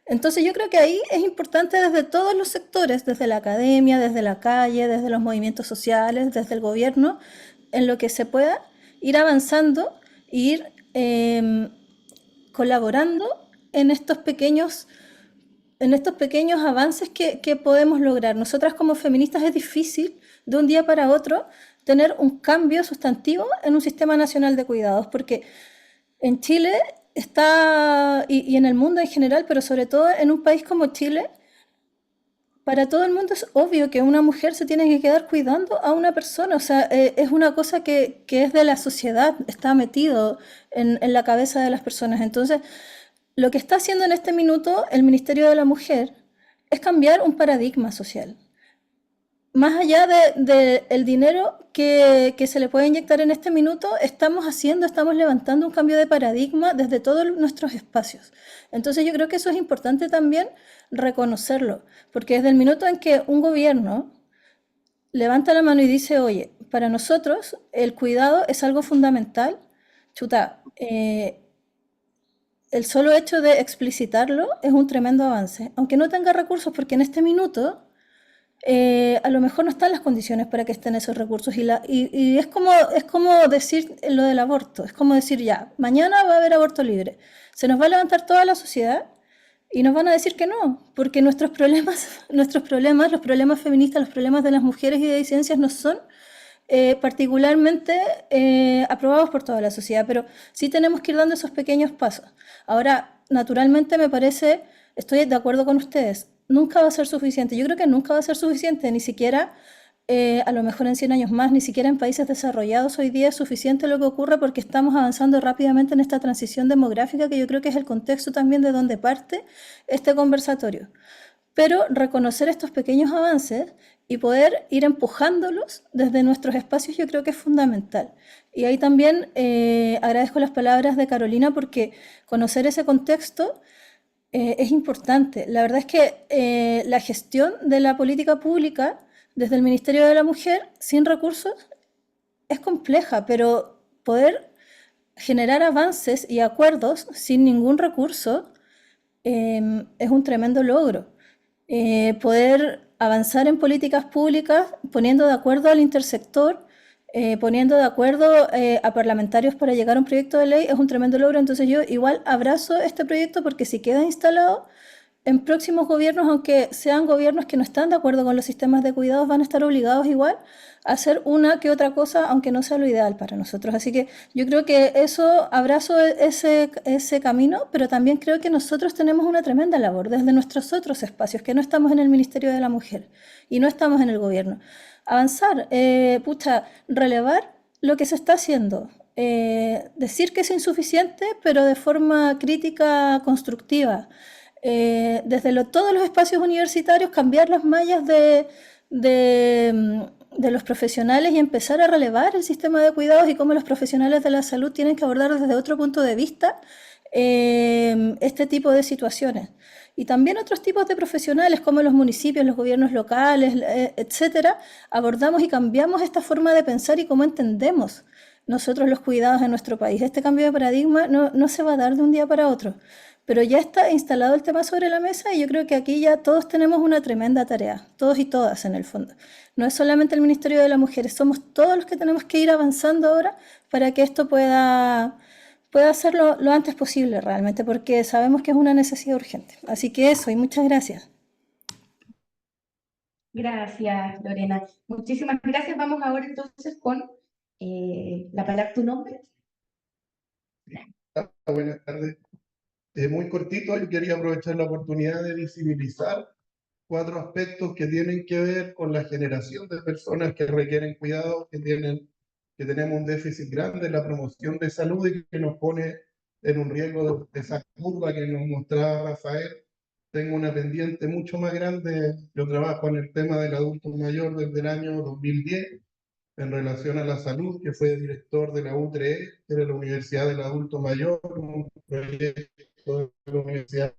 Speaker 8: Entonces yo creo que ahí es importante desde todos los sectores, desde la academia, desde la calle, desde los movimientos sociales, desde el gobierno, en lo que se pueda ir avanzando e ir colaborando en estos pequeños avances que podemos lograr. Nosotras como feministas es difícil de un día para otro tener un cambio sustantivo en un sistema nacional de cuidados, porque en Chile está, y en el mundo en general, pero sobre todo en un país como Chile, para todo el mundo es obvio que una mujer se tiene que quedar cuidando a una persona. O sea, es una cosa que es de la sociedad, está metido en la cabeza de las personas. Entonces, lo que está haciendo en este minuto el Ministerio de la Mujer es cambiar un paradigma social. Más allá del dinero que se le puede inyectar en este minuto, estamos levantando un cambio de paradigma desde todos nuestros espacios. Entonces yo creo que eso es importante también reconocerlo, porque desde el minuto en que un gobierno levanta la mano y dice, oye, para nosotros el cuidado es algo fundamental, chuta, el solo hecho de explicitarlo es un tremendo avance, aunque no tenga recursos, porque en este minuto a lo mejor no están las condiciones para que estén esos recursos. Y es como decir lo del aborto, es como decir ya, mañana va a haber aborto libre. Se nos va a levantar toda la sociedad y nos van a decir que no, porque nuestros problemas, los problemas feministas, los problemas de las mujeres y de disidencias no son particularmente aprobados por toda la sociedad, pero sí tenemos que ir dando esos pequeños pasos. Ahora, naturalmente me parece, estoy de acuerdo con ustedes, nunca va a ser suficiente. Yo creo que nunca va a ser suficiente, ni siquiera, a lo mejor en 100 años más, ni siquiera en países desarrollados hoy día es suficiente lo que ocurre porque estamos avanzando rápidamente en esta transición demográfica que yo creo que es el contexto también de donde parte este conversatorio. Pero reconocer estos pequeños avances y poder ir empujándolos desde nuestros espacios yo creo que es fundamental. Y ahí también agradezco las palabras de Carolina porque conocer ese contexto es importante. La verdad es que la gestión de la política pública desde el Ministerio de la Mujer sin recursos es compleja, pero poder generar avances y acuerdos sin ningún recurso es un tremendo logro. Poder avanzar en políticas públicas poniendo de acuerdo al intersector, poniendo de acuerdo a parlamentarios para llegar a un proyecto de ley es un tremendo logro. Entonces yo igual abrazo este proyecto porque si queda instalado en próximos gobiernos, aunque sean gobiernos que no están de acuerdo con los sistemas de cuidados, van a estar obligados igual a hacer una que otra cosa, aunque no sea lo ideal para nosotros. Así que yo creo que eso, abrazo ese camino, pero también creo que nosotros tenemos una tremenda labor desde nuestros otros espacios, que no estamos en el Ministerio de la Mujer y no estamos en el gobierno. Avanzar, relevar lo que se está haciendo. Decir que es insuficiente, pero de forma crítica, constructiva. Desde todos los espacios universitarios, cambiar las mallas de los profesionales y empezar a relevar el sistema de cuidados y cómo los profesionales de la salud tienen que abordar desde otro punto de vista este tipo de situaciones. Y también otros tipos de profesionales como los municipios, los gobiernos locales, etcétera, abordamos y cambiamos esta forma de pensar y cómo entendemos nosotros los cuidados en nuestro país. Este cambio de paradigma no se va a dar de un día para otro, pero ya está instalado el tema sobre la mesa y yo creo que aquí ya todos tenemos una tremenda tarea, todos y todas en el fondo. No es solamente el Ministerio de la Mujer, somos todos los que tenemos que ir avanzando ahora para que esto pueda hacerlo lo antes posible realmente, porque sabemos que es una necesidad urgente. Así que eso, y muchas gracias.
Speaker 1: Gracias, Lorena. Muchísimas gracias. Vamos ahora entonces con la palabra, tu nombre.
Speaker 9: Buenas tardes. Muy cortito, yo quería aprovechar la oportunidad de visibilizar 4 aspectos que tienen que ver con la generación de personas que requieren cuidado, que tenemos un déficit grande en la promoción de salud y que nos pone en un riesgo de esa curva que nos mostraba Rafael. Tengo una pendiente mucho más grande. Yo trabajo en el tema del adulto mayor desde el año 2010 en relación a la salud, que fue director de la U3E, que era la Universidad del Adulto Mayor, un proyecto de la universidad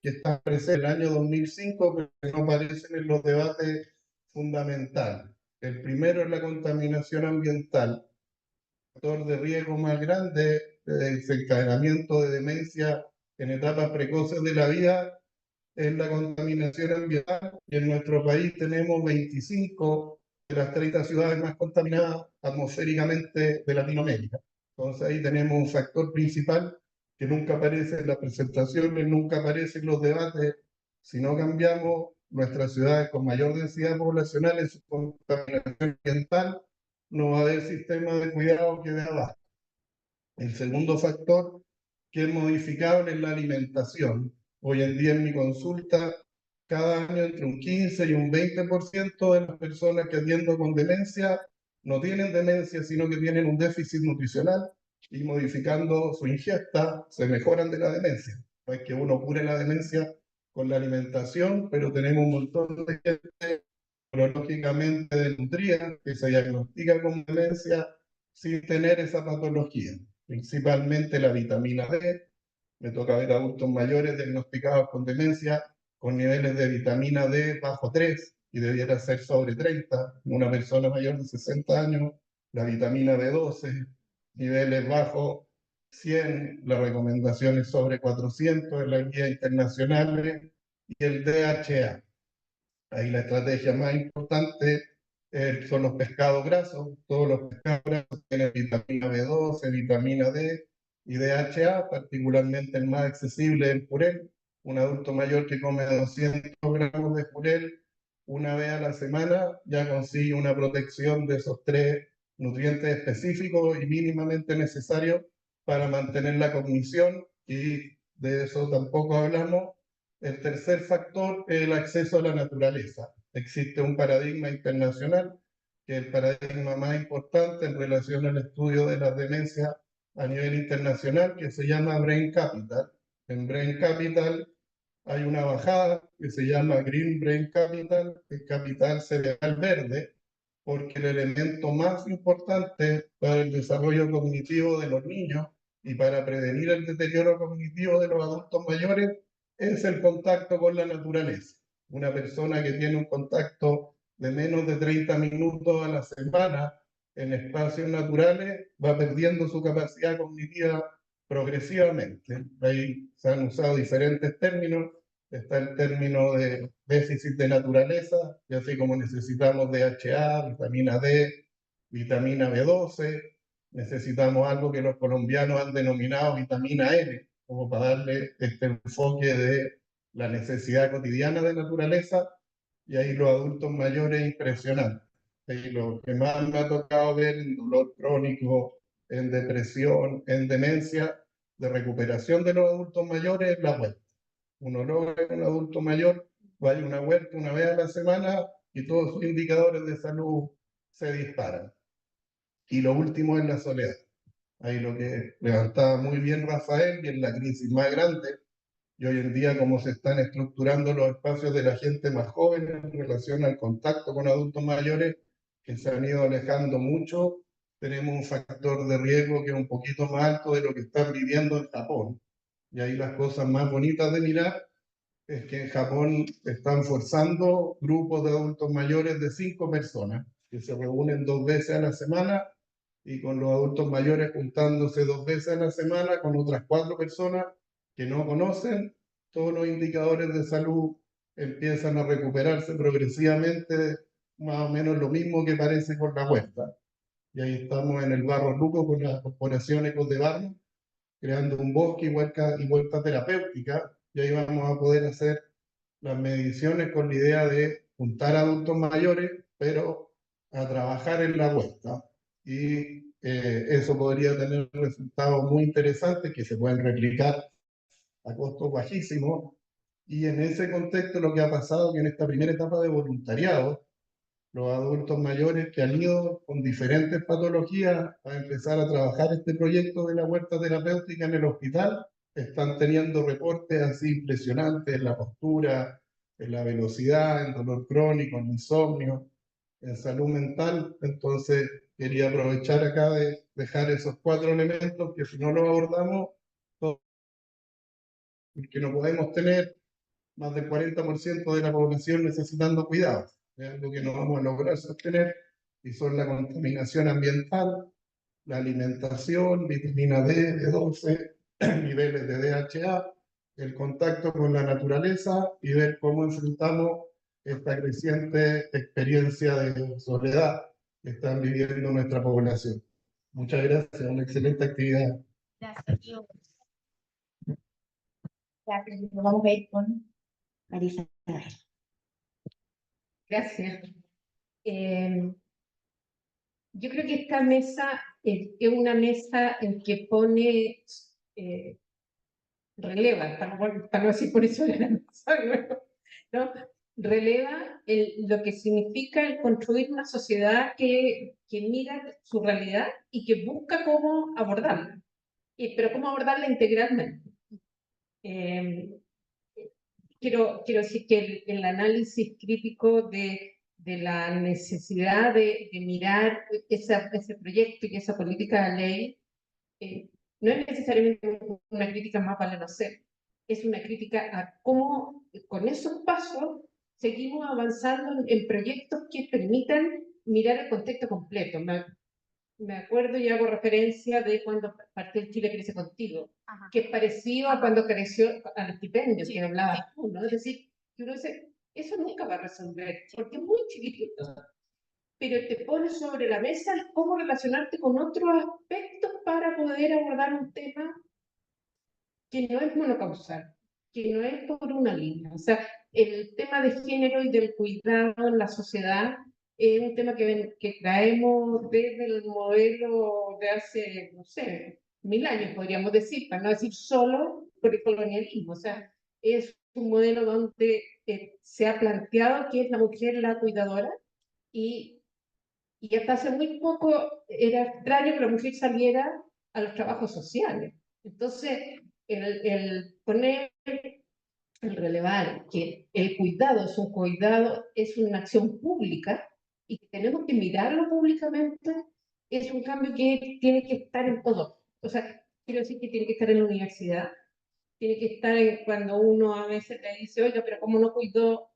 Speaker 9: que está presente en el año 2005, pero que no aparecen en los debates fundamentales. El primero es la contaminación ambiental, factor de riesgo más grande de desencadenamiento de demencia en etapas precoces de la vida es la contaminación ambiental, y en nuestro país tenemos 25 de las 30 ciudades más contaminadas atmosféricamente de Latinoamérica. Entonces ahí tenemos un factor principal que nunca aparece en las presentaciones, nunca aparece en los debates. Si no cambiamos nuestras ciudades con mayor densidad poblacional en su contaminación ambiental, no va a haber sistema de cuidado que dé abajo. El segundo factor que es modificable es la alimentación. Hoy en día en mi consulta, cada año entre un 15 y un 20% de las personas que atiendo con demencia no tienen demencia, sino que tienen un déficit nutricional y modificando su ingesta se mejoran de la demencia. No es que uno cure la demencia con la alimentación, pero tenemos un montón de gente cronológicamente desnutrida que se diagnostica con demencia sin tener esa patología, principalmente la vitamina D. Me toca ver adultos mayores diagnosticados con demencia con niveles de vitamina D bajo 3 y debiera ser sobre 30. Una persona mayor de 60 años, la vitamina B12, niveles bajo 100, la recomendación es sobre 400 en las guías internacionales, y el DHA. Ahí la estrategia más importante son los pescados grasos. Todos los pescados grasos tienen vitamina B12, vitamina D y DHA, particularmente el más accesible, el jurel. Un adulto mayor que come 200 gramos de jurel una vez a la semana ya consigue una protección de esos 3 nutrientes específicos y mínimamente necesarios para mantener la cognición, y de eso tampoco hablamos. El tercer factor es el acceso a la naturaleza. Existe un paradigma internacional, que es el paradigma más importante en relación al estudio de las demencias a nivel internacional, que se llama Brain Capital. En Brain Capital hay una bajada que se llama Green Brain Capital, el capital cerebral verde, porque el elemento más importante para el desarrollo cognitivo de los niños y para prevenir el deterioro cognitivo de los adultos mayores es el contacto con la naturaleza. Una persona que tiene un contacto de menos de 30 minutos a la semana en espacios naturales va perdiendo su capacidad cognitiva progresivamente. Ahí se han usado diferentes términos. Está el término de déficit de naturaleza, y así como necesitamos DHA, vitamina D, vitamina B12, necesitamos algo que los colombianos han denominado vitamina N, como para darle este enfoque de la necesidad cotidiana de naturaleza, y ahí los adultos mayores impresionantes. Y lo que más me ha tocado ver en dolor crónico, en depresión, en demencia, de recuperación de los adultos mayores es la huerta. Uno logra que un adulto mayor vaya a una huerta una vez a la semana y todos sus indicadores de salud se disparan. Y lo último es la soledad. Ahí lo que levantaba muy bien Rafael, que es la crisis más grande, y hoy en día cómo se están estructurando los espacios de la gente más joven en relación al contacto con adultos mayores, que se han ido alejando mucho. Tenemos un factor de riesgo que es un poquito más alto de lo que están viviendo en Japón. Y ahí las cosas más bonitas de mirar es que en Japón están forzando grupos de adultos mayores de 5 personas, que se reúnen 2 veces a la semana, y con los adultos mayores juntándose 2 veces a la semana con otras 4 personas que no conocen. Todos los indicadores de salud empiezan a recuperarse progresivamente, más o menos lo mismo que parece con la huerta. Y ahí estamos en el Barro Luco con la corporación Ecos de Barro, creando un bosque y huerta terapéutica, y ahí vamos a poder hacer las mediciones con la idea de juntar adultos mayores, pero a trabajar en la huerta. Y eso podría tener resultados muy interesantes que se pueden replicar a costos bajísimos. Y en ese contexto lo que ha pasado es que en esta primera etapa de voluntariado, los adultos mayores que han ido con diferentes patologías a empezar a trabajar este proyecto de la huerta terapéutica en el hospital, están teniendo reportes así impresionantes en la postura, en la velocidad, en dolor crónico, en insomnio, en salud mental. Entonces quería aprovechar acá de dejar esos 4 elementos que si no los abordamos, porque no podemos tener más del 40% de la población necesitando cuidados. Es algo que no vamos a lograr sostener, y son la contaminación ambiental, la alimentación, vitamina D, B12, niveles de DHA, el contacto con la naturaleza y ver cómo enfrentamos esta creciente experiencia de soledad que están viviendo nuestra población. Muchas gracias, una excelente actividad.
Speaker 6: Gracias. Gracias. Nos vamos a ir con Marisa.
Speaker 7: Gracias. Yo creo que esta mesa es una mesa en que pone, releva, para no decir por eso de la mesa, ¿no? releva lo que significa el construir una sociedad que mira su realidad y que busca cómo abordarla, pero cómo abordarla integralmente. Quiero decir que el análisis crítico de la necesidad de mirar ese proyecto y esa política de ley no es necesariamente una crítica más vale no hacer, es una crítica a cómo con esos pasos seguimos avanzando en proyectos que permitan mirar el contexto completo. Me acuerdo y hago referencia de cuando partió el Chile Crece Contigo,
Speaker 3: Ajá.
Speaker 7: que es parecido a cuando creció al estipendio,
Speaker 3: Sí,
Speaker 7: que hablabas tú, ¿no? Es decir, que uno dice, eso nunca va a resolver, porque es muy chiquitito, pero te pone sobre la mesa cómo relacionarte con otros aspectos para poder abordar un tema que no es monocausal, que no es por una línea. O sea, el tema de género y del cuidado en la sociedad es un tema que traemos desde el modelo de hace, no sé, 1000 años, podríamos decir, para no decir solo por el colonialismo. O sea, es un modelo donde se ha planteado que es la mujer la cuidadora y hasta hace muy poco era extraño que la mujer saliera a los trabajos sociales. Entonces, el poner, el relevar que el cuidado es un cuidado, es una acción pública y que tenemos que mirarlo públicamente, es un cambio que tiene que estar en todo. O sea, quiero decir que tiene que estar en la universidad, tiene que estar cuando uno a veces le dice, oiga, pero ¿cómo no cuidó?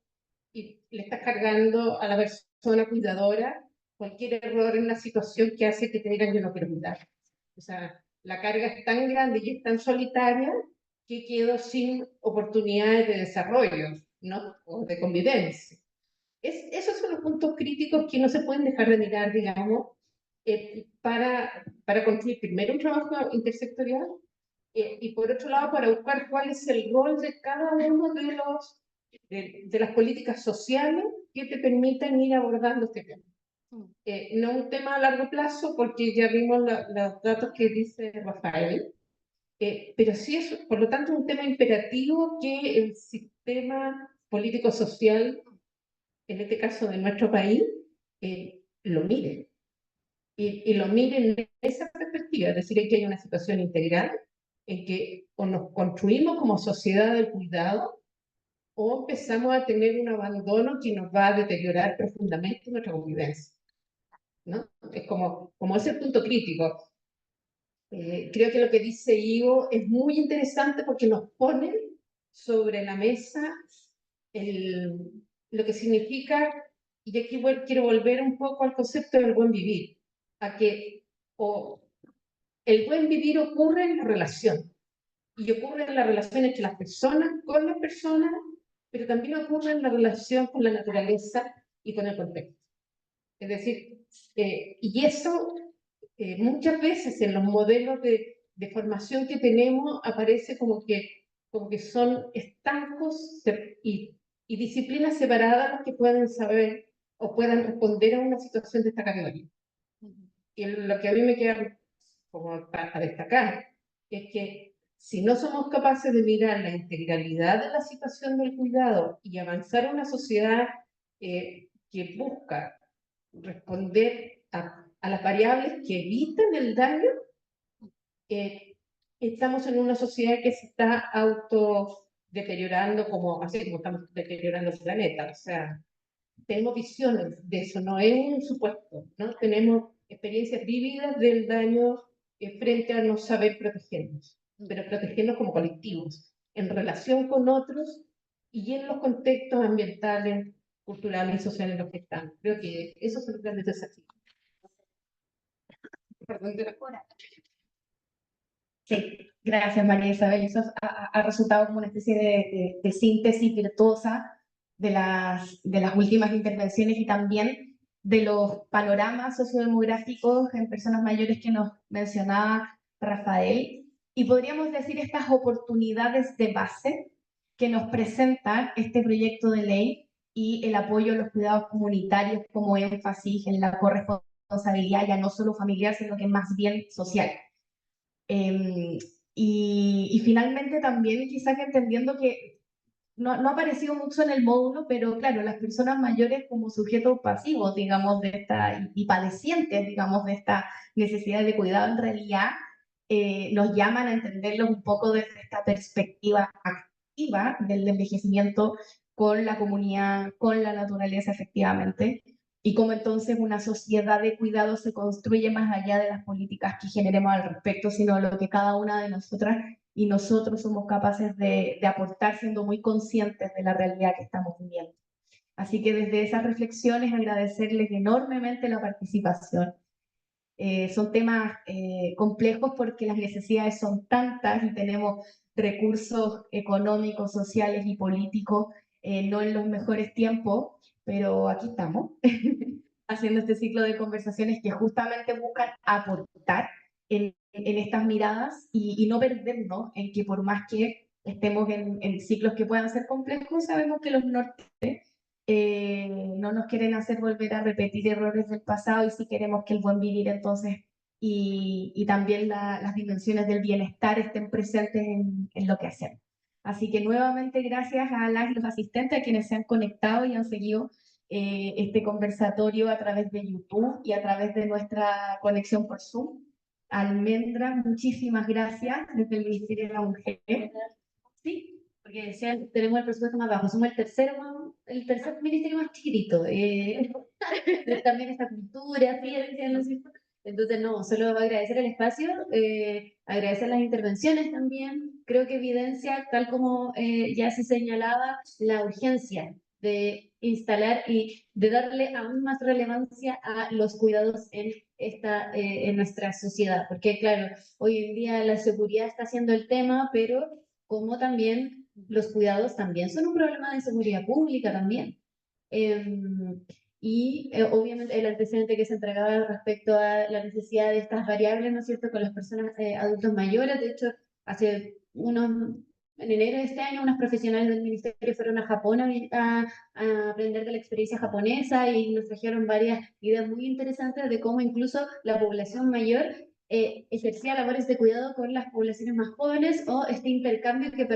Speaker 7: Y le estás cargando a la persona cuidadora cualquier error en la situación que hace que te digan yo no quiero cuidar. O sea, la carga es tan grande y es tan solitaria que quedo sin oportunidades de desarrollo, ¿no? O de convivencia. Esos son los puntos críticos que no se pueden dejar de mirar, digamos, para construir primero un trabajo intersectorial y por otro lado para buscar cuál es el rol de cada uno de las políticas sociales que te permiten ir abordando este tema. No un tema a largo plazo, porque ya vimos los datos que dice Rafael, pero sí es, por lo tanto, un tema imperativo que el sistema político-social, en este caso de nuestro país, lo mire. Y lo mire en esa perspectiva, es decir, que hay una situación integral en que o nos construimos como sociedad del cuidado o empezamos a tener un abandono que nos va a deteriorar profundamente nuestra convivencia, ¿no? Es como ese punto crítico. Creo que lo que dice Ivo es muy interesante porque nos pone sobre la mesa lo que significa, y aquí quiero volver un poco al concepto del buen vivir, a que el buen vivir ocurre en la relación, y ocurre en la relación entre las personas, con las personas, pero también ocurre en la relación con la naturaleza y con el contexto. Es decir, y eso muchas veces en los modelos de formación que tenemos aparece como que son estancos y disciplinas separadas las que pueden saber o puedan responder a una situación de esta categoría. Y lo que a mí me queda como a destacar es que si no somos capaces de mirar la integralidad de la situación del cuidado y avanzar a una sociedad que busca responder a las variables que evitan el daño, estamos en una sociedad que se está autodeteriorando así como estamos deteriorando el planeta. O sea, tenemos visiones de eso, no es un supuesto, ¿no? Tenemos experiencias vívidas del daño frente a no saber protegernos, pero protegernos como colectivos, en relación con otros y en los contextos ambientales, culturales y sociales en los que estamos. Creo que esos son los grandes desafíos. Perdón, de la hora.
Speaker 1: Sí, gracias María Isabel. Eso ha resultado como una especie de síntesis virtuosa de las últimas intervenciones y también de los panoramas sociodemográficos en personas mayores que nos mencionaba Rafael. Y podríamos decir estas oportunidades de base que nos presenta este proyecto de ley y el apoyo a los cuidados comunitarios como énfasis en la corresponsabilidad ya no solo familiar, sino que más bien social. Y finalmente también quizás que entendiendo que no ha aparecido mucho en el módulo, pero claro, las personas mayores como sujetos pasivos, digamos, de esta, y padecientes, digamos, de esta necesidad de cuidado, en realidad nos llaman a entenderlos un poco desde esta perspectiva activa del envejecimiento con la comunidad, con la naturaleza, efectivamente, y cómo entonces una sociedad de cuidado se construye más allá de las políticas que generemos al respecto, sino lo que cada una de nosotras y nosotros somos capaces de aportar siendo muy conscientes de la realidad que estamos viviendo. Así que desde esas reflexiones agradecerles enormemente la participación. Son temas complejos porque las necesidades son tantas y tenemos recursos económicos, sociales y políticos no en los mejores tiempos, pero aquí estamos haciendo este ciclo de conversaciones que justamente buscan aportar en estas miradas y no perdernos en que por más que estemos en ciclos que puedan ser complejos, sabemos que los nortes no nos quieren hacer volver a repetir errores del pasado y si queremos que el buen vivir entonces y también las dimensiones del bienestar estén presentes en lo que hacemos. Así que nuevamente gracias a las y los asistentes, a quienes se han conectado y han seguido este conversatorio a través de YouTube y a través de nuestra conexión por Zoom. Almendra, muchísimas gracias desde el Ministerio de la Mujer. Sí, porque decían, tenemos el presupuesto más bajo, somos el tercer ministerio más chiquitito. También esta cultura, ciencia, ¿no es cierto? Entonces, no, solo agradecer el espacio, agradecer las intervenciones también. Creo que evidencia, tal como ya se señalaba, la urgencia de instalar y de darle aún más relevancia a los cuidados en nuestra sociedad. Porque, claro, hoy en día la seguridad está siendo el tema, pero como también los cuidados también son un problema de seguridad pública también. Obviamente el antecedente que se entregaba respecto a la necesidad de estas variables, ¿no es cierto?, con las personas adultos mayores. De hecho, en enero de este año, unos profesionales del ministerio fueron a Japón a aprender de la experiencia japonesa y nos trajeron varias ideas muy interesantes de cómo incluso la población mayor ejercía labores de cuidado con las poblaciones más jóvenes o este intercambio que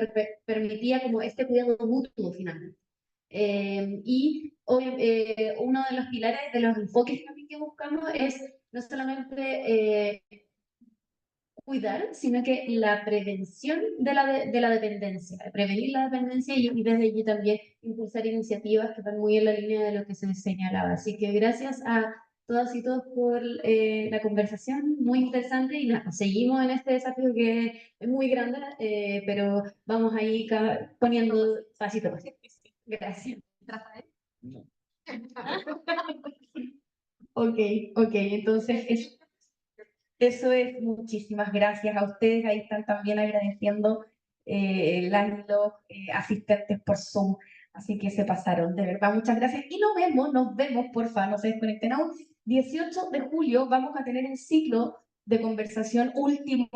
Speaker 1: permitía como este cuidado mutuo finalmente. Uno de los pilares, de los enfoques también que buscamos es no solamente cuidar, sino que la prevención de la dependencia, prevenir la dependencia y desde allí también impulsar iniciativas que van muy en la línea de lo que se señalaba. Así que gracias a todas y todos por la conversación, muy interesante y nada, seguimos en este desafío que es muy grande, pero vamos ahí poniendo pasito a pasito. Gracias. Ok, entonces eso es, muchísimas gracias a ustedes, ahí están también agradeciendo los asistentes por Zoom, así que se pasaron, de verdad, muchas gracias y nos vemos, porfa, no se desconecten aún. 18 de julio vamos a tener un ciclo de conversación último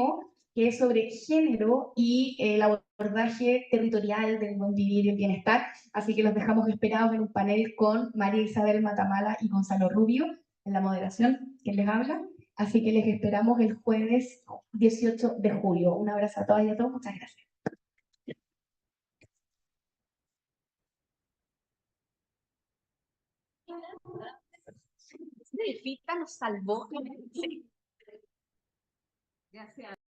Speaker 1: que es sobre género y el abordaje territorial del buen vivir y el bienestar, así que los dejamos esperados en un panel con María Isabel Matamala y Gonzalo Rubio en la moderación, que les habla. Así que les esperamos el jueves 18 de julio. Un abrazo a todas y a todos. Muchas gracias.
Speaker 3: Fita nos salvó. Gracias.